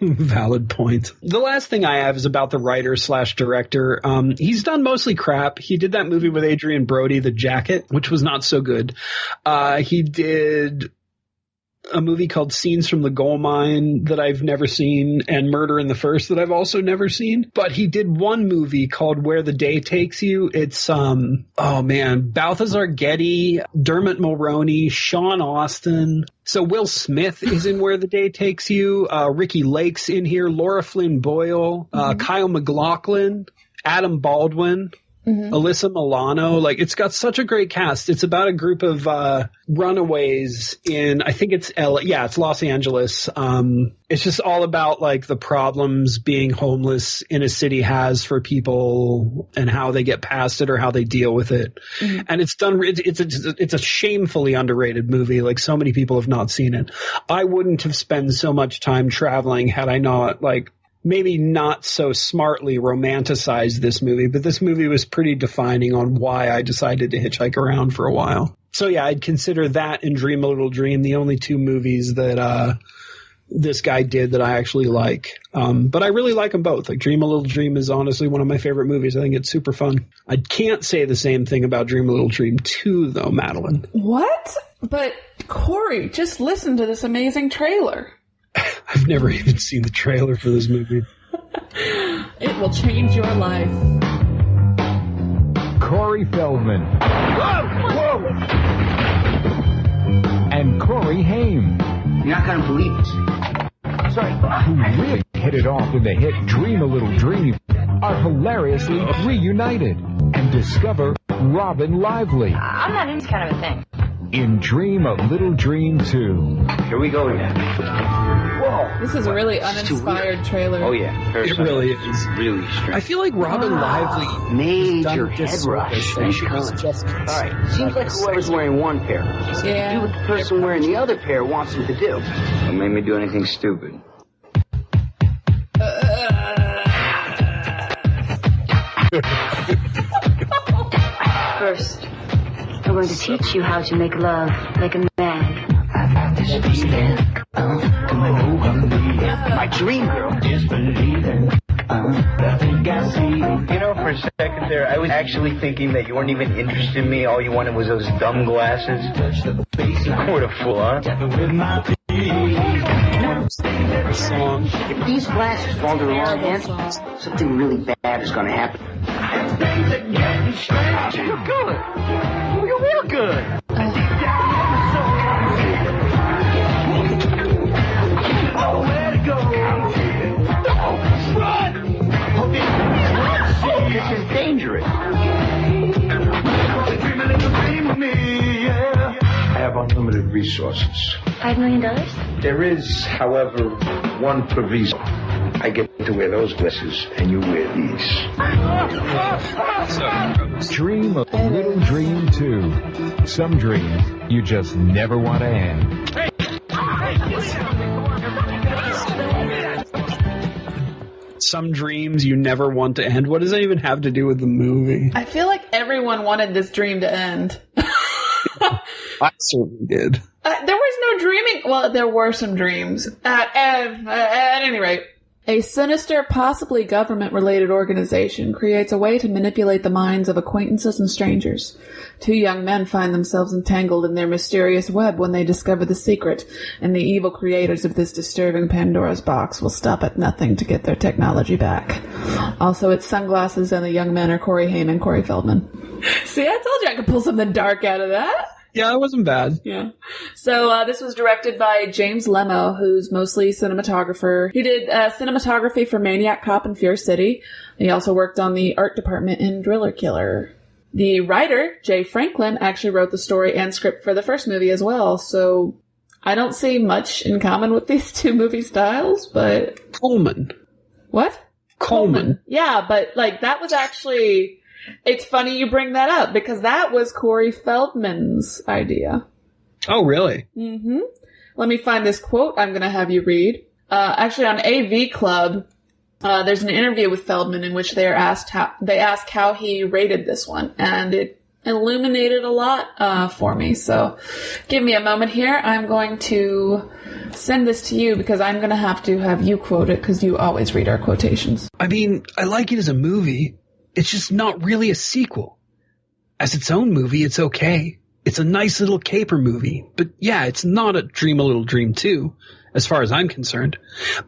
Valid point. The last thing I have is about the writer/director. He's done mostly crap. He did that movie with Adrian Brody, The Jacket, which was not so good. He did a movie called Scenes from the Gold Mine that I've never seen, and Murder in the First that I've also never seen. But he did one movie called Where the Day Takes You. It's, Balthazar Getty, Dermot Mulroney, Sean Austin. So Will Smith is in Where the Day Takes You. Ricky Lake's in here. Laura Flynn Boyle, Kyle MacLachlan, Adam Baldwin. Alyssa Milano. Like, it's got such a great cast. It's about a group of runaways in, I think it's it's Los Angeles. It's just all about like the problems being homeless in a city has for people and how they get past it or how they deal with it. And it's done. It's a shamefully underrated movie. Like, so many people have not seen it. I wouldn't have spent so much time traveling had I not maybe not so smartly romanticized this movie, but this movie was pretty defining on why I decided to hitchhike around for a while. So yeah, I'd consider that and Dream a Little Dream the only two movies that this guy did that I actually like. But I really like them both. Like, Dream a Little Dream is honestly one of my favorite movies. I think it's super fun. I can't say the same thing about Dream a Little Dream 2, though, Madeline.
What? But Corey, just listen to this amazing trailer.
I've never even seen the trailer for this movie.
It will change your life.
Corey Feldman. Whoa! And Corey Haim.
You're not gonna believe this.
Sorry. Who really hit it off in the hit Dream a Little Dream are hilariously reunited and discover Robin Lively.
I'm not into kind of a thing.
in Dream a Little Dream 2.
Here we go again. Whoa.
This is a really uninspired trailer.
Oh, yeah.
It really is.
Really strange.
I feel like Robin Lively
Major
has done
head
this
rush.
and she was just
All right. Seems like whoever's wearing one pair
Yeah.
do what the person wearing the other pair wants him to do. Don't make me do anything stupid.
First, I'm going to teach you how to make love like a man.
My dream girl.
You know, for a second there, I was actually thinking that you weren't even interested in me. All you wanted was those dumb glasses. What a fool, huh?
song.
If these glasses fall to the wrong hands, something really bad is going to happen. You're good. You're real good. This is dangerous.
I have unlimited resources.
$5 million?
There is, however, one proviso. I get to wear those glasses, and you wear these.
Dream a Little Dream 2. Some dreams you just never want to end.
Some dreams you never want to end. What does that even have to do with the movie?
I feel like everyone wanted this dream to end.
I certainly did.
There was no dreaming. Well, there were some dreams. At any rate, a sinister, possibly government-related organization creates a way to manipulate the minds of acquaintances and strangers. Two young men find themselves entangled in their mysterious web when they discover the secret, and the evil creators of this disturbing Pandora's box will stop at nothing to get their technology back. Also, it's sunglasses, and the young men are Corey Haim and Corey Feldman. See, I told you I could pull something dark out of that.
Yeah, it wasn't bad.
Yeah. So this was directed by James Lemo, who's mostly cinematographer. He did cinematography for Maniac Cop and Fear City. He also worked on the art department in Driller Killer. The writer, Jay Franklin, actually wrote the story and script for the first movie as well. So I don't see much in common with these two movie styles, but...
Coleman.
What?
Coleman.
Yeah, but like that was actually... It's funny you bring that up because that was Corey Feldman's idea.
Oh, really?
Mm-hmm. Let me find this quote I'm going to have you read. Actually, on AV Club, there's an interview with Feldman in which they asked how he rated this one, and it illuminated a lot for me. So give me a moment here. I'm going to send this to you because I'm going to have you quote it because you always read our quotations.
I mean, I like it as a movie. It's just not really a sequel. As its own movie, it's okay. It's a nice little caper movie. But yeah, it's not a Dream a Little Dream 2, as far as I'm concerned.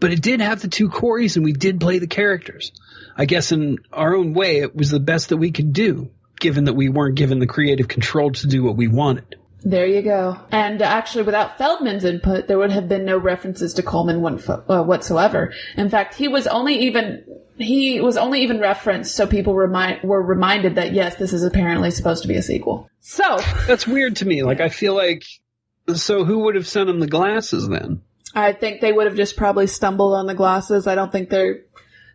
But it did have the two Coreys, and we did play the characters. I guess in our own way, it was the best that we could do, given that we weren't given the creative control to do what we wanted.
There you go. And actually, without Feldman's input, there would have been no references to Coleman whatsoever. In fact, he was only even referenced so people were reminded that, yes, this is apparently supposed to be a sequel. So.
That's weird to me. Like, I feel like, so who would have sent him the glasses then?
I think they would have just probably stumbled on the glasses. I don't think there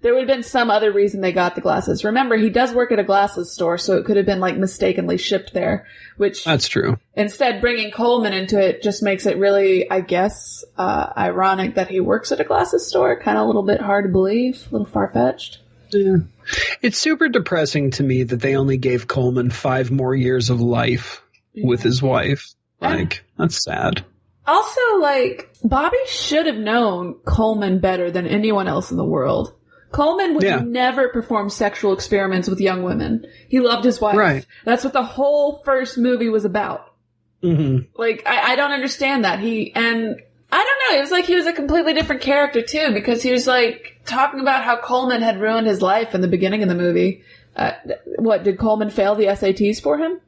would have been some other reason they got the glasses. Remember, he does work at a glasses store, so it could have been like mistakenly shipped there, which... That's
true.
Instead, bringing Coleman into it just makes it really, I guess, ironic that he works at a glasses store. Kind of a little bit hard to believe, a little far-fetched.
Yeah. It's super depressing to me that they only gave Coleman 5 more years of life with his wife. Like, that's sad.
Also, like, Bobby should have known Coleman better than anyone else in the world. Coleman would never perform sexual experiments with young women. He loved his wife. Right. That's what the whole first movie was about.
Mm-hmm.
Like, I don't understand that. And I don't know, it was like he was a completely different character too, because he was like talking about how Coleman had ruined his life in the beginning of the movie. Did Coleman fail the SATs for him?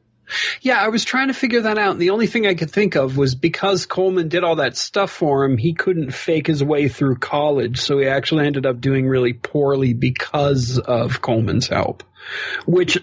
Yeah, I was trying to figure that out, and the only thing I could think of was because Coleman did all that stuff for him, he couldn't fake his way through college, so he actually ended up doing really poorly because of Coleman's help, which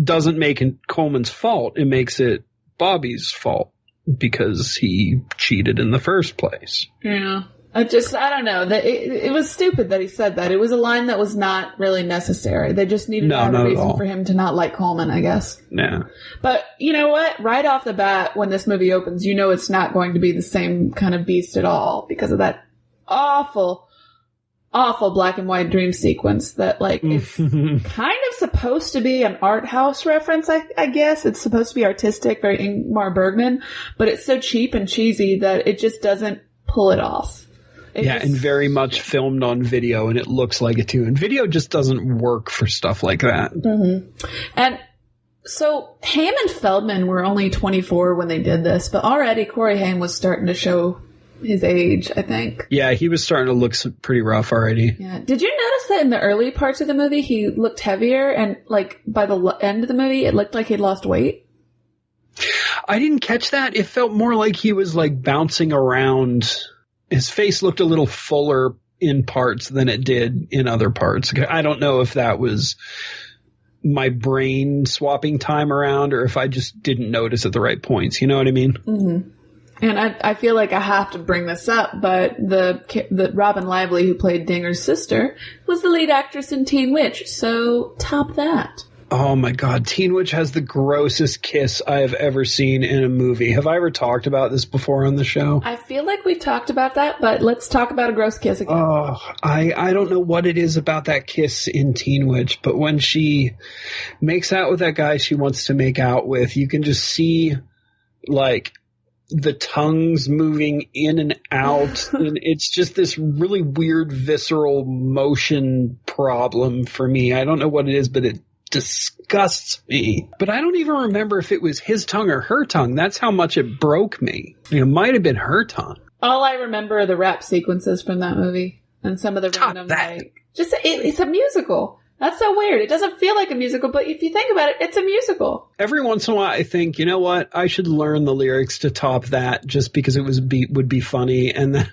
doesn't make it Coleman's fault. It makes it Bobby's fault. because he cheated in the first place.
Yeah. I don't know. It was stupid that he said that. It was a line that was not really necessary. They just needed to have a reason for him to not like Coleman, I guess.
Yeah.
But you know what? Right off the bat, when this movie opens, you know it's not going to be the same kind of beast at all because of that awful black and white dream sequence that, like, it's kind of supposed to be an art house reference, I guess. It's supposed to be artistic, very Ingmar Bergman, but it's so cheap and cheesy that it just doesn't pull it off.
And very much filmed on video, and it looks like it too. And video just doesn't work for stuff like that.
Mm-hmm. And so Haim and Feldman were only 24 when they did this, but already Corey Haim was starting to show his age, I think.
Yeah, he was starting to look pretty rough already.
Yeah. Did you notice that in the early parts of the movie, he looked heavier, and like by the end of the movie, it looked like he'd lost weight?
I didn't catch that. It felt more like he was like bouncing around. His face looked a little fuller in parts than it did in other parts. I don't know if that was my brain swapping time around or if I just didn't notice at the right points. You know what I mean?
Mm-hmm. And I feel like I have to bring this up, but the Robin Lively, who played Dinger's sister, was the lead actress in Teen Witch. So top that.
Oh my God, Teen Witch has the grossest kiss I have ever seen in a movie. Have I ever talked about this before on the show?
I feel like we've talked about that, but let's talk about a gross kiss again.
Oh, I don't know what it is about that kiss in Teen Witch, but when she makes out with that guy she wants to make out with, you can just see, like, the tongues moving in and out, and it's just this really weird visceral motion problem for me. I don't know what it is, but it disgusts me. But I don't even remember if it was his tongue or her tongue. That's how much it broke me. It might have been her tongue.
All I remember are the rap sequences from that movie and some of the random, like, just it's a musical. That's so weird. It doesn't feel like a musical, but if you think about it, it's a musical.
Every once in a while, I think, you know what? I should learn the lyrics to top that just because it would be funny. And then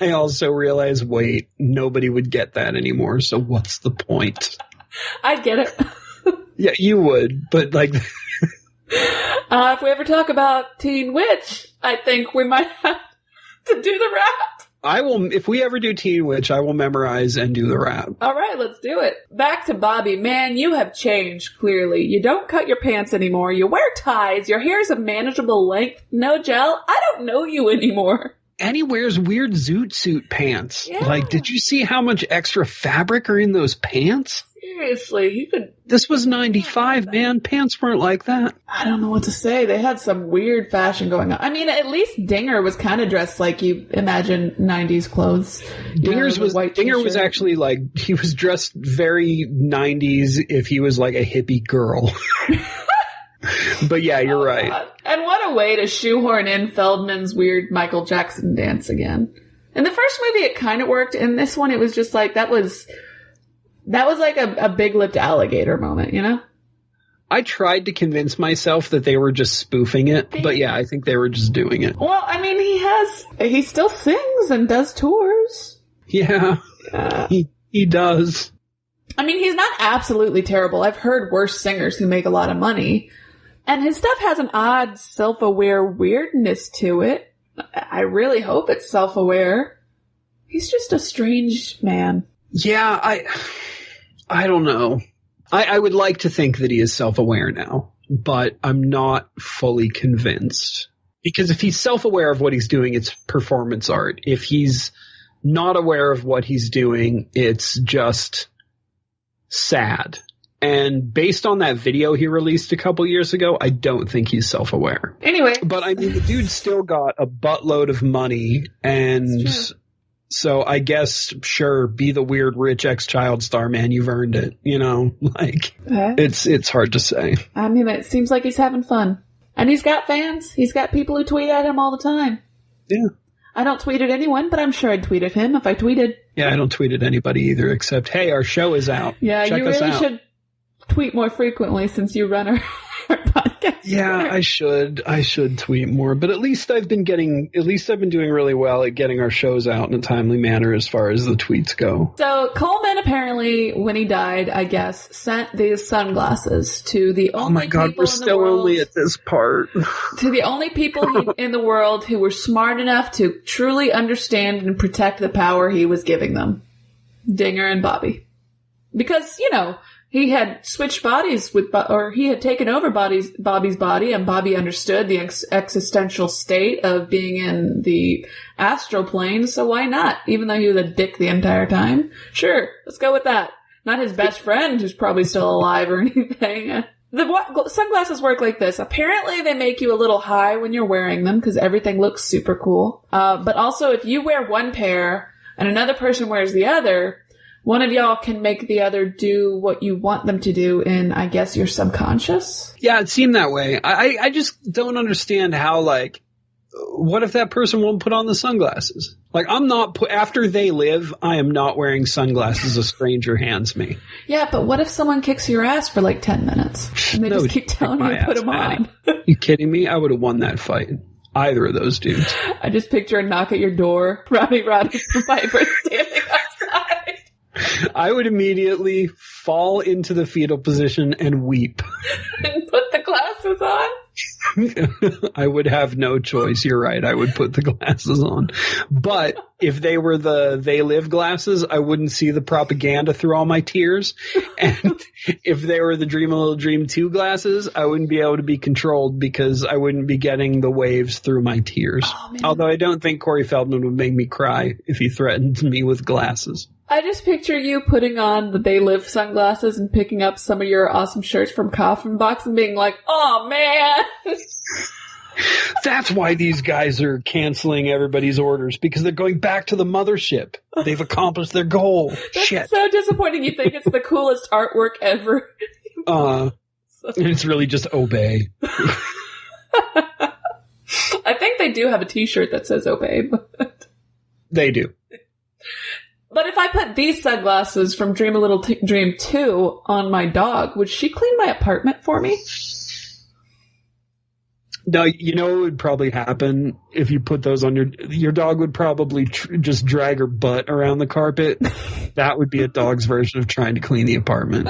I also realize, wait, nobody would get that anymore. So what's the point?
I'd get it.
Yeah, you would, but like...
if we ever talk about Teen Witch, I think we might have to do the rap.
I will, if we ever do Teen Witch, I will memorize and do the rap.
All right, let's do it. Back to Bobby. Man, you have changed, clearly. You don't cut your pants anymore. You wear ties. Your hair is a manageable length. No gel. I don't know you anymore.
And he wears weird zoot suit pants.
Yeah.
Like, did you see how much extra fabric are in those pants?
Seriously, you could...
This was 95, man. Pants weren't like that.
I don't know what to say. They had some weird fashion going on. I mean, at least Dinger was kind of dressed like you imagine 90s clothes.
Dinger was actually like, he was dressed very 90s if he was like a hippie girl. But yeah, you're right.
God. And what a way to shoehorn in Feldman's weird Michael Jackson dance again. In the first movie, it kind of worked. In this one, it was just like, that was like a big-lipped alligator moment, you know?
I tried to convince myself that they were just spoofing it, but yeah, I think they were just doing it.
Well, I mean, he still sings and does tours.
Yeah. He does.
I mean, he's not absolutely terrible. I've heard worse singers who make a lot of money. And his stuff has an odd self-aware weirdness to it. I really hope it's self-aware. He's just a strange man.
Yeah, I don't know. I would like to think that he is self-aware now, but I'm not fully convinced. Because if he's self-aware of what he's doing, it's performance art. If he's not aware of what he's doing, it's just sad. And based on that video he released a couple years ago, I don't think he's self-aware.
Anyway.
But I mean, the dude still got a buttload of money, and so I guess, sure, be the weird rich ex-child star, man. You've earned it. You know, like, it's hard to say.
I mean, it seems like he's having fun. And he's got fans. He's got people who tweet at him all the time.
Yeah.
I don't tweet at anyone, but I'm sure I'd tweet at him if I tweeted.
Yeah, I don't tweet at anybody either, except, hey, our show is out.
Yeah,
Check
you
us
really
out.
should tweet more frequently since you run our podcast.
Yeah, I should tweet more, but at least I've been doing really well at getting our shows out in a timely manner as far as the tweets go.
So Coleman apparently, when he died, I guess, sent these sunglasses to the only
Oh my God,
people
we're
in the
still
world,
only at this part.
to the only people in the world who were smart enough to truly understand and protect the power he was giving them. Dinger and Bobby. Because, he had switched bodies he had taken over Bobby's body, and Bobby understood the existential state of being in the astral plane, so why not? Even though he was a dick the entire time. Sure, let's go with that. Not his best friend, who's probably still alive or anything. The sunglasses work like this. Apparently they make you a little high when you're wearing them, because everything looks super cool. But also, if you wear one pair and another person wears the other, one of y'all can make the other do what you want them to do in, I guess, your subconscious?
Yeah, it seemed that way. I just don't understand how, what if that person won't put on the sunglasses? After they live, I am not wearing sunglasses a stranger hands me.
Yeah, but what if someone kicks your ass for 10 minutes? And they just keep telling you to put them on.
You kidding me? I would have won that fight. Either of those dudes.
I just picture a knock at your door. Roddy Piper standing outside.
I would immediately fall into the fetal position and weep.
And put the glasses on?
I would have no choice. You're right. I would put the glasses on. But if they were the They Live glasses, I wouldn't see the propaganda through all my tears. And if they were the Dream a Little Dream 2 glasses, I wouldn't be able to be controlled because I wouldn't be getting the waves through my tears. Oh, although I don't think Corey Feldman would make me cry if he threatened me with glasses.
I just picture you putting on the They Live sunglasses and picking up some of your awesome shirts from Coffin Box and being like, oh man.
That's why these guys are canceling everybody's orders, because they're going back to the mothership. They've accomplished their goal.
That's
Shit.
So disappointing. You think it's the coolest artwork ever.
It's really just obey.
I think they do have a t-shirt that says obey, but
they do.
But if I put these sunglasses from Dream a Little Dream 2 on my dog, would she clean my apartment for me?
No, what would probably happen if you put those on your dog would probably just drag her butt around the carpet. That would be a dog's version of trying to clean the apartment.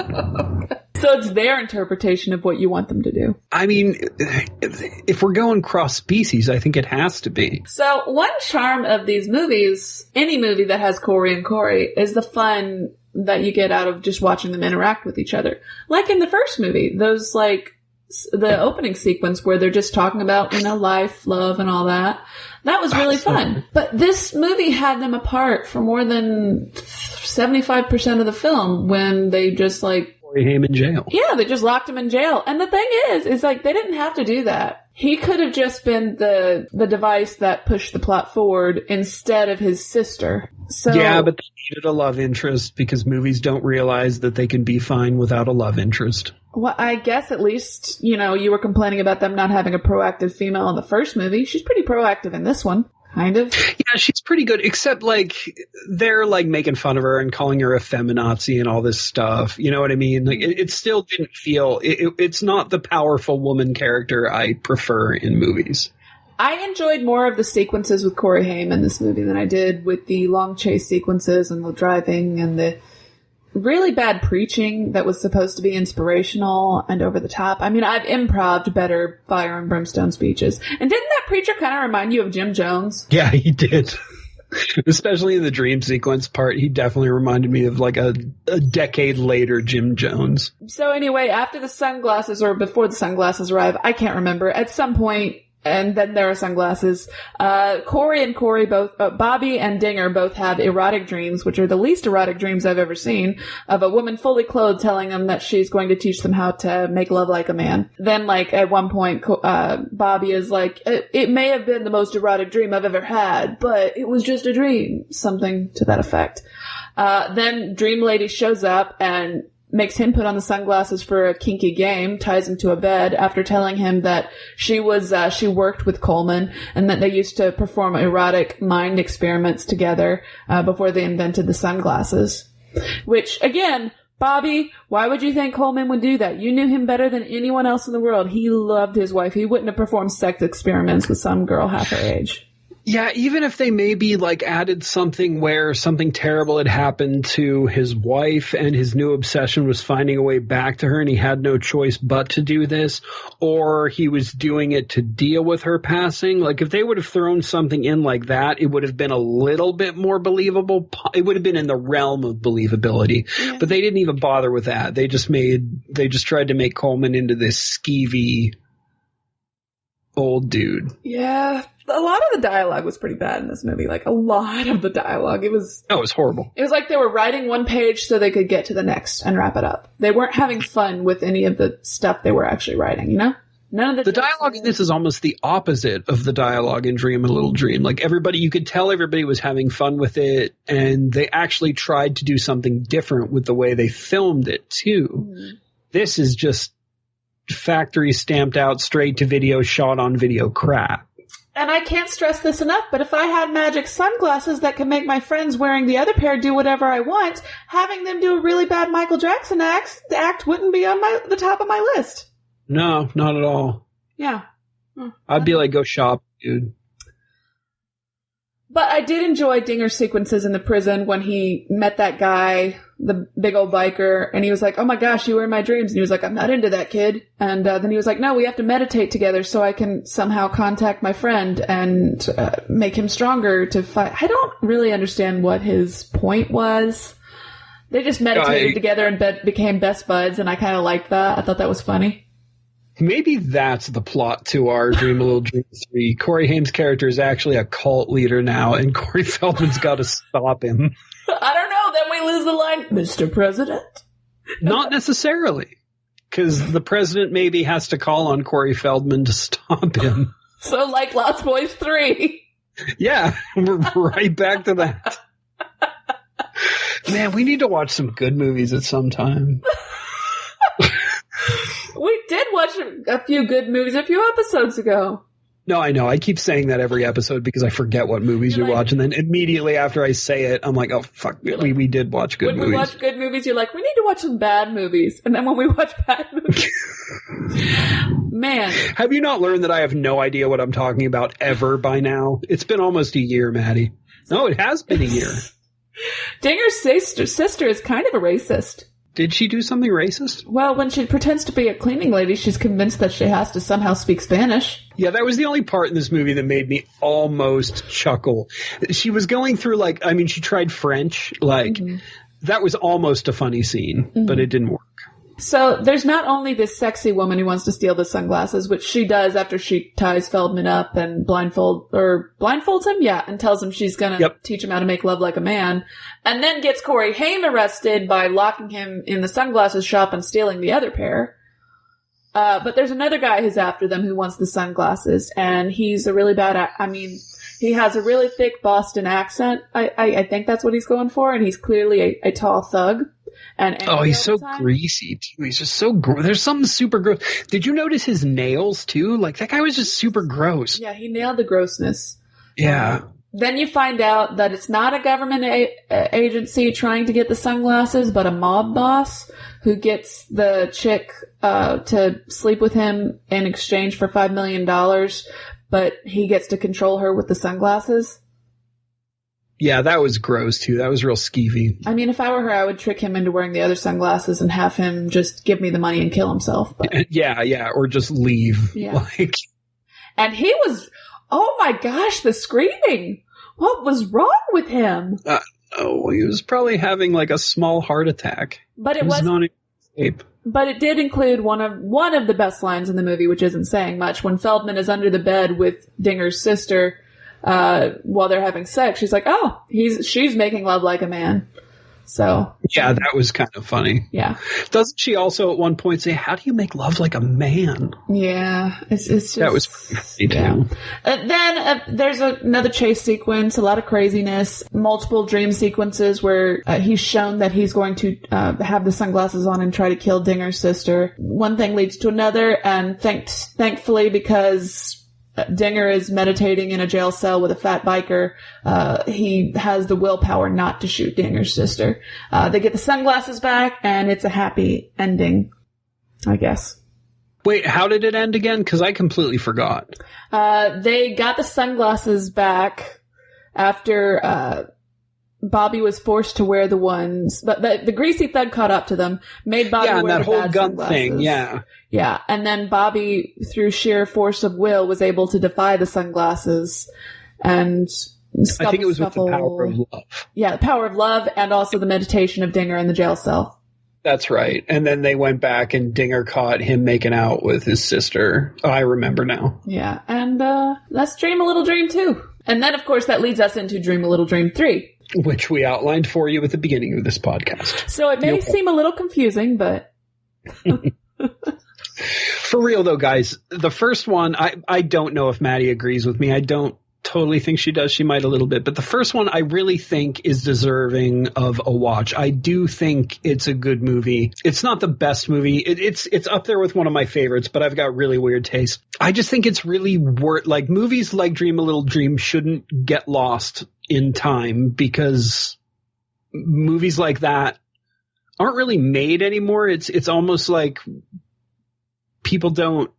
So it's their interpretation of what you want them to do.
I mean, if we're going cross species, I think it has to be.
So one charm of these movies, any movie that has Corey and Corey, is the fun that you get out of just watching them interact with each other. Like in the first movie, those the opening sequence where they're just talking about, life, love, and all that. That was really fun. But this movie had them apart for more than 75% of the film when they just
Corey Haim in jail.
Yeah, they just locked him in jail. And the thing is they didn't have to do that. He could have just been the device that pushed the plot forward instead of his sister. So,
yeah, but they needed a love interest because movies don't realize that they can be fine without a love interest.
Well, I guess at least, you were complaining about them not having a proactive female in the first movie. She's pretty proactive in this one. Kind of.
Yeah, she's pretty good, except they're making fun of her and calling her a feminazi and all this stuff. You know what I mean? It still didn't feel, it's not the powerful woman character I prefer in movies.
I enjoyed more of the sequences with Corey Haim in this movie than I did with the long chase sequences and the driving and the really bad preaching that was supposed to be inspirational and over the top. I mean, I've improv'd better fire and brimstone speeches. And didn't that preacher kind of remind you of Jim Jones?
Yeah, he did. Especially in the dream sequence part, he definitely reminded me of a decade later Jim Jones.
So anyway, after the sunglasses or before the sunglasses arrive, I can't remember, at some point, and then there are sunglasses. Corey and Corey both, Bobby and Dinger both have erotic dreams, which are the least erotic dreams I've ever seen, of a woman fully clothed telling them that she's going to teach them how to make love like a man. Then, at one point, Bobby is like, it may have been the most erotic dream I've ever had, but it was just a dream. Something to that effect. Then Dream Lady shows up and makes him put on the sunglasses for a kinky game, ties him to a bed after telling him that she worked with Coleman and that they used to perform erotic mind experiments together before they invented the sunglasses. Which, again, Bobby, why would you think Coleman would do that? You knew him better than anyone else in the world. He loved his wife. He wouldn't have performed sex experiments with some girl half her age.
Yeah, even if they maybe like added something where something terrible had happened to his wife and his new obsession was finding a way back to her and he had no choice but to do this, or he was doing it to deal with her passing. Like if they would have thrown something in like that, it would have been a little bit more believable. It would have been in the realm of believability, but they didn't even bother with that. They just tried to make Coleman into this skeevy old dude.
Yeah. A lot of the dialogue was pretty bad in this movie. Like, a lot of the dialogue. It was
horrible.
It was like they were writing one page so they could get to the next and wrap it up. They weren't having fun with any of the stuff they were actually writing, you know? None of the
dialogue in this is almost the opposite of the dialogue in Dream a Little Dream. Like, you could tell everybody was having fun with it, and they actually tried to do something different with the way they filmed it, too. Mm-hmm. This is just factory stamped out, straight to video, shot on video crap.
And I can't stress this enough, but if I had magic sunglasses that could make my friends wearing the other pair do whatever I want, having them do a really bad Michael Jackson act wouldn't be on the top of my list.
No, not at all.
Yeah.
I'd be like, go shop, dude.
But I did enjoy Dinger's sequences in the prison when he met that guy, the big old biker, and he was like, oh my gosh, you were in my dreams. And he was like, I'm not into that, kid. And then he was like, no, we have to meditate together so I can somehow contact my friend and make him stronger to fight. I don't really understand what his point was. They just meditated together and became best buds, and I kind of liked that. I thought that was funny.
Maybe that's the plot to our Dream a Little Dream 3. Corey Haim's character is actually a cult leader now, and Corey Feldman's got to stop him.
I don't know. Then we lose the line, Mr. President.
Not necessarily, because the president maybe has to call on Corey Feldman to stop him.
So like Lost Boys 3.
Yeah, we're right back to that. Man, we need to watch some good movies at some time.
We did watch a few good movies a few episodes ago.
No, I know. I keep saying that every episode because I forget what movies we watch. And then immediately after I say it, I'm like, oh, fuck, we did watch good movies.
When we watch good movies, you're like, we need to watch some bad movies. And then when we watch bad movies... Man.
Have you not learned that I have no idea what I'm talking about ever by now? It's been almost a year, Maddie. No, it has been a year.
Dinger's sister is kind of a racist.
Did she do something racist?
Well, when she pretends to be a cleaning lady, she's convinced that she has to somehow speak Spanish.
Yeah, that was the only part in this movie that made me almost chuckle. She was going through, she tried French. That was almost a funny scene, but it didn't work. So
there's not only this sexy woman who wants to steal the sunglasses, which she does after she ties Feldman up and blindfolds him, and tells him she's gonna teach him how to make love like a man, and then gets Corey Haim arrested by locking him in the sunglasses shop and stealing the other pair. But there's another guy who's after them who wants the sunglasses, and he's a really bad, he has a really thick Boston accent. I think that's what he's going for, and he's clearly a tall thug. And
he's so greasy too. He's just so gross. There's something super gross. Did you notice his nails too? Like, that guy was just super gross.
Yeah, he nailed the grossness.
Yeah.
Then you find out that it's not a government agency trying to get the sunglasses, but a mob boss who gets the chick to sleep with him in exchange for $5 million, but he gets to control her with the sunglasses.
Yeah, that was gross too. That was real skeevy.
I mean, if I were her, I would trick him into wearing the other sunglasses and have him just give me the money and kill himself. But.
Yeah, or just leave.
Yeah. And he was, oh my gosh, the screaming. What was wrong with him?
He was probably having a small heart attack.
But it was
not escape.
But it did include one of the best lines in the movie, which isn't saying much. When Feldman is under the bed with Dinger's sister, while they're having sex, she's like, "Oh, she's making love like a man." So
yeah, that was kind of funny.
Yeah.
Doesn't she also at one point say, "How do you make love like a man?"
Yeah, it's just
that was funny too.
Then there's another chase sequence, a lot of craziness, multiple dream sequences where he's shown that he's going to have the sunglasses on and try to kill Dinger's sister. One thing leads to another, and thankfully, because Dinger is meditating in a jail cell with a fat biker. He has the willpower not to shoot Dinger's sister. They get the sunglasses back, and it's a happy ending, I guess.
Wait, how did it end again? Because I completely forgot.
They got the sunglasses back after Bobby was forced to wear the ones, but the greasy thug caught up to them, made Bobby wear
that
the
whole
bad
gun
sunglasses.
thing, yeah.
Yeah, and then Bobby, through sheer force of will, was able to defy the sunglasses and
I think it was with the power of love.
Yeah, the power of love and also the meditation of Dinger in the jail cell.
That's right. And then they went back and Dinger caught him making out with his sister. Oh, I remember now.
Yeah, and that's Dream a Little Dream 2. And then, of course, that leads us into Dream a Little Dream 3.
Which we outlined for you at the beginning of this podcast.
So it may seem a little confusing, but...
For real, though, guys, the first one, I don't know if Maddie agrees with me. I don't totally think she does. She might a little bit. But the first one I really think is deserving of a watch. I do think it's a good movie. It's not the best movie. It's up there with one of my favorites, but I've got really weird taste. I just think it's really like movies like Dream a Little Dream shouldn't get lost in time because movies like that aren't really made anymore. It's almost like people don't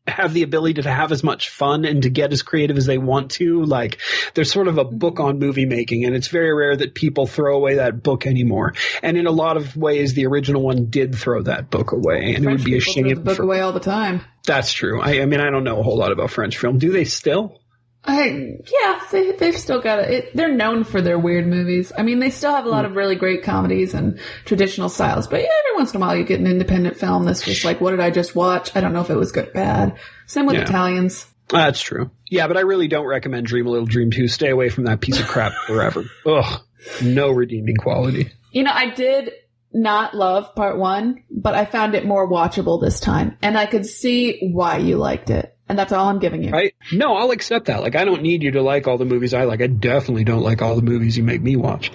have the ability to have as much fun and to get as creative as they want to. Like, there's sort of a book on movie making, and it's very rare that people throw away that book anymore. And in a lot of ways, the original one did throw that book away, and
French
it would be a
people
shame.
throw the book away all the time.
That's true. I mean, I don't know a whole lot about French film. Do they still?
Yeah, they've still got it. They're known for their weird movies. I mean, they still have a lot of really great comedies and traditional styles. But yeah, every once in a while you get an independent film that's just like, what did I just watch? I don't know if it was good or bad. Same with Italians.
That's true. Yeah, but I really don't recommend Dream a Little Dream 2. Stay away from that piece of crap forever. Ugh, no redeeming quality.
You know, I did not love part 1, but I found it more watchable this time. And I could see why you liked it. And that's all I'm giving you.
Right? No, I'll accept that. Like, I don't need you to like all the movies I like. I definitely don't like all the movies you make me watch.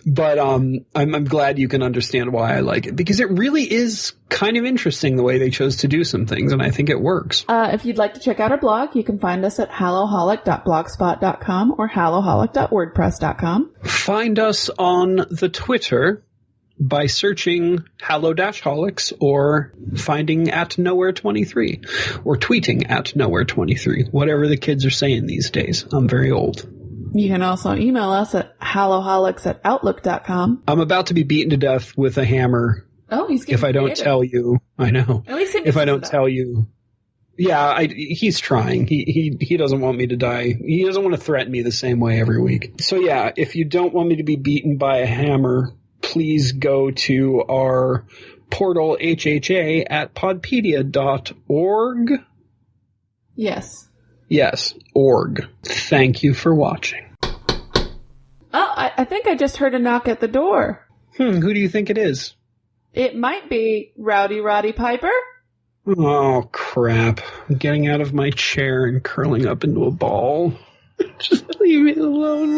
But I'm glad you can understand why I like it, because it really is kind of interesting the way they chose to do some things, and I think it works.
If you'd like to check out our blog, you can find us at hallow-holic.blogspot.com or hallow-holic.wordpress.com.
Find us on the Twitter by searching Hallow-Holics or finding at Nowhere23 or tweeting at Nowhere23, whatever the kids are saying these days. I'm very old.
You can also email us at Hallow-Holics@outlook.com.
I'm about to be beaten to death with a hammer.
Oh, he's getting
If I don't
creative.
tell you, I know.
At least
if I don't tell you. Yeah, he's trying. He doesn't want me to die. He doesn't want to threaten me the same way every week. So yeah, if you don't want me to be beaten by a hammer, please go to our portal HHA at podpedia.org.
Yes.
Yes, org. Thank you for watching.
Oh, I think I just heard a knock at the door.
Who do you think it is?
It might be Rowdy Roddy Piper.
Oh, crap. I'm getting out of my chair and curling up into a ball. Just leave me alone,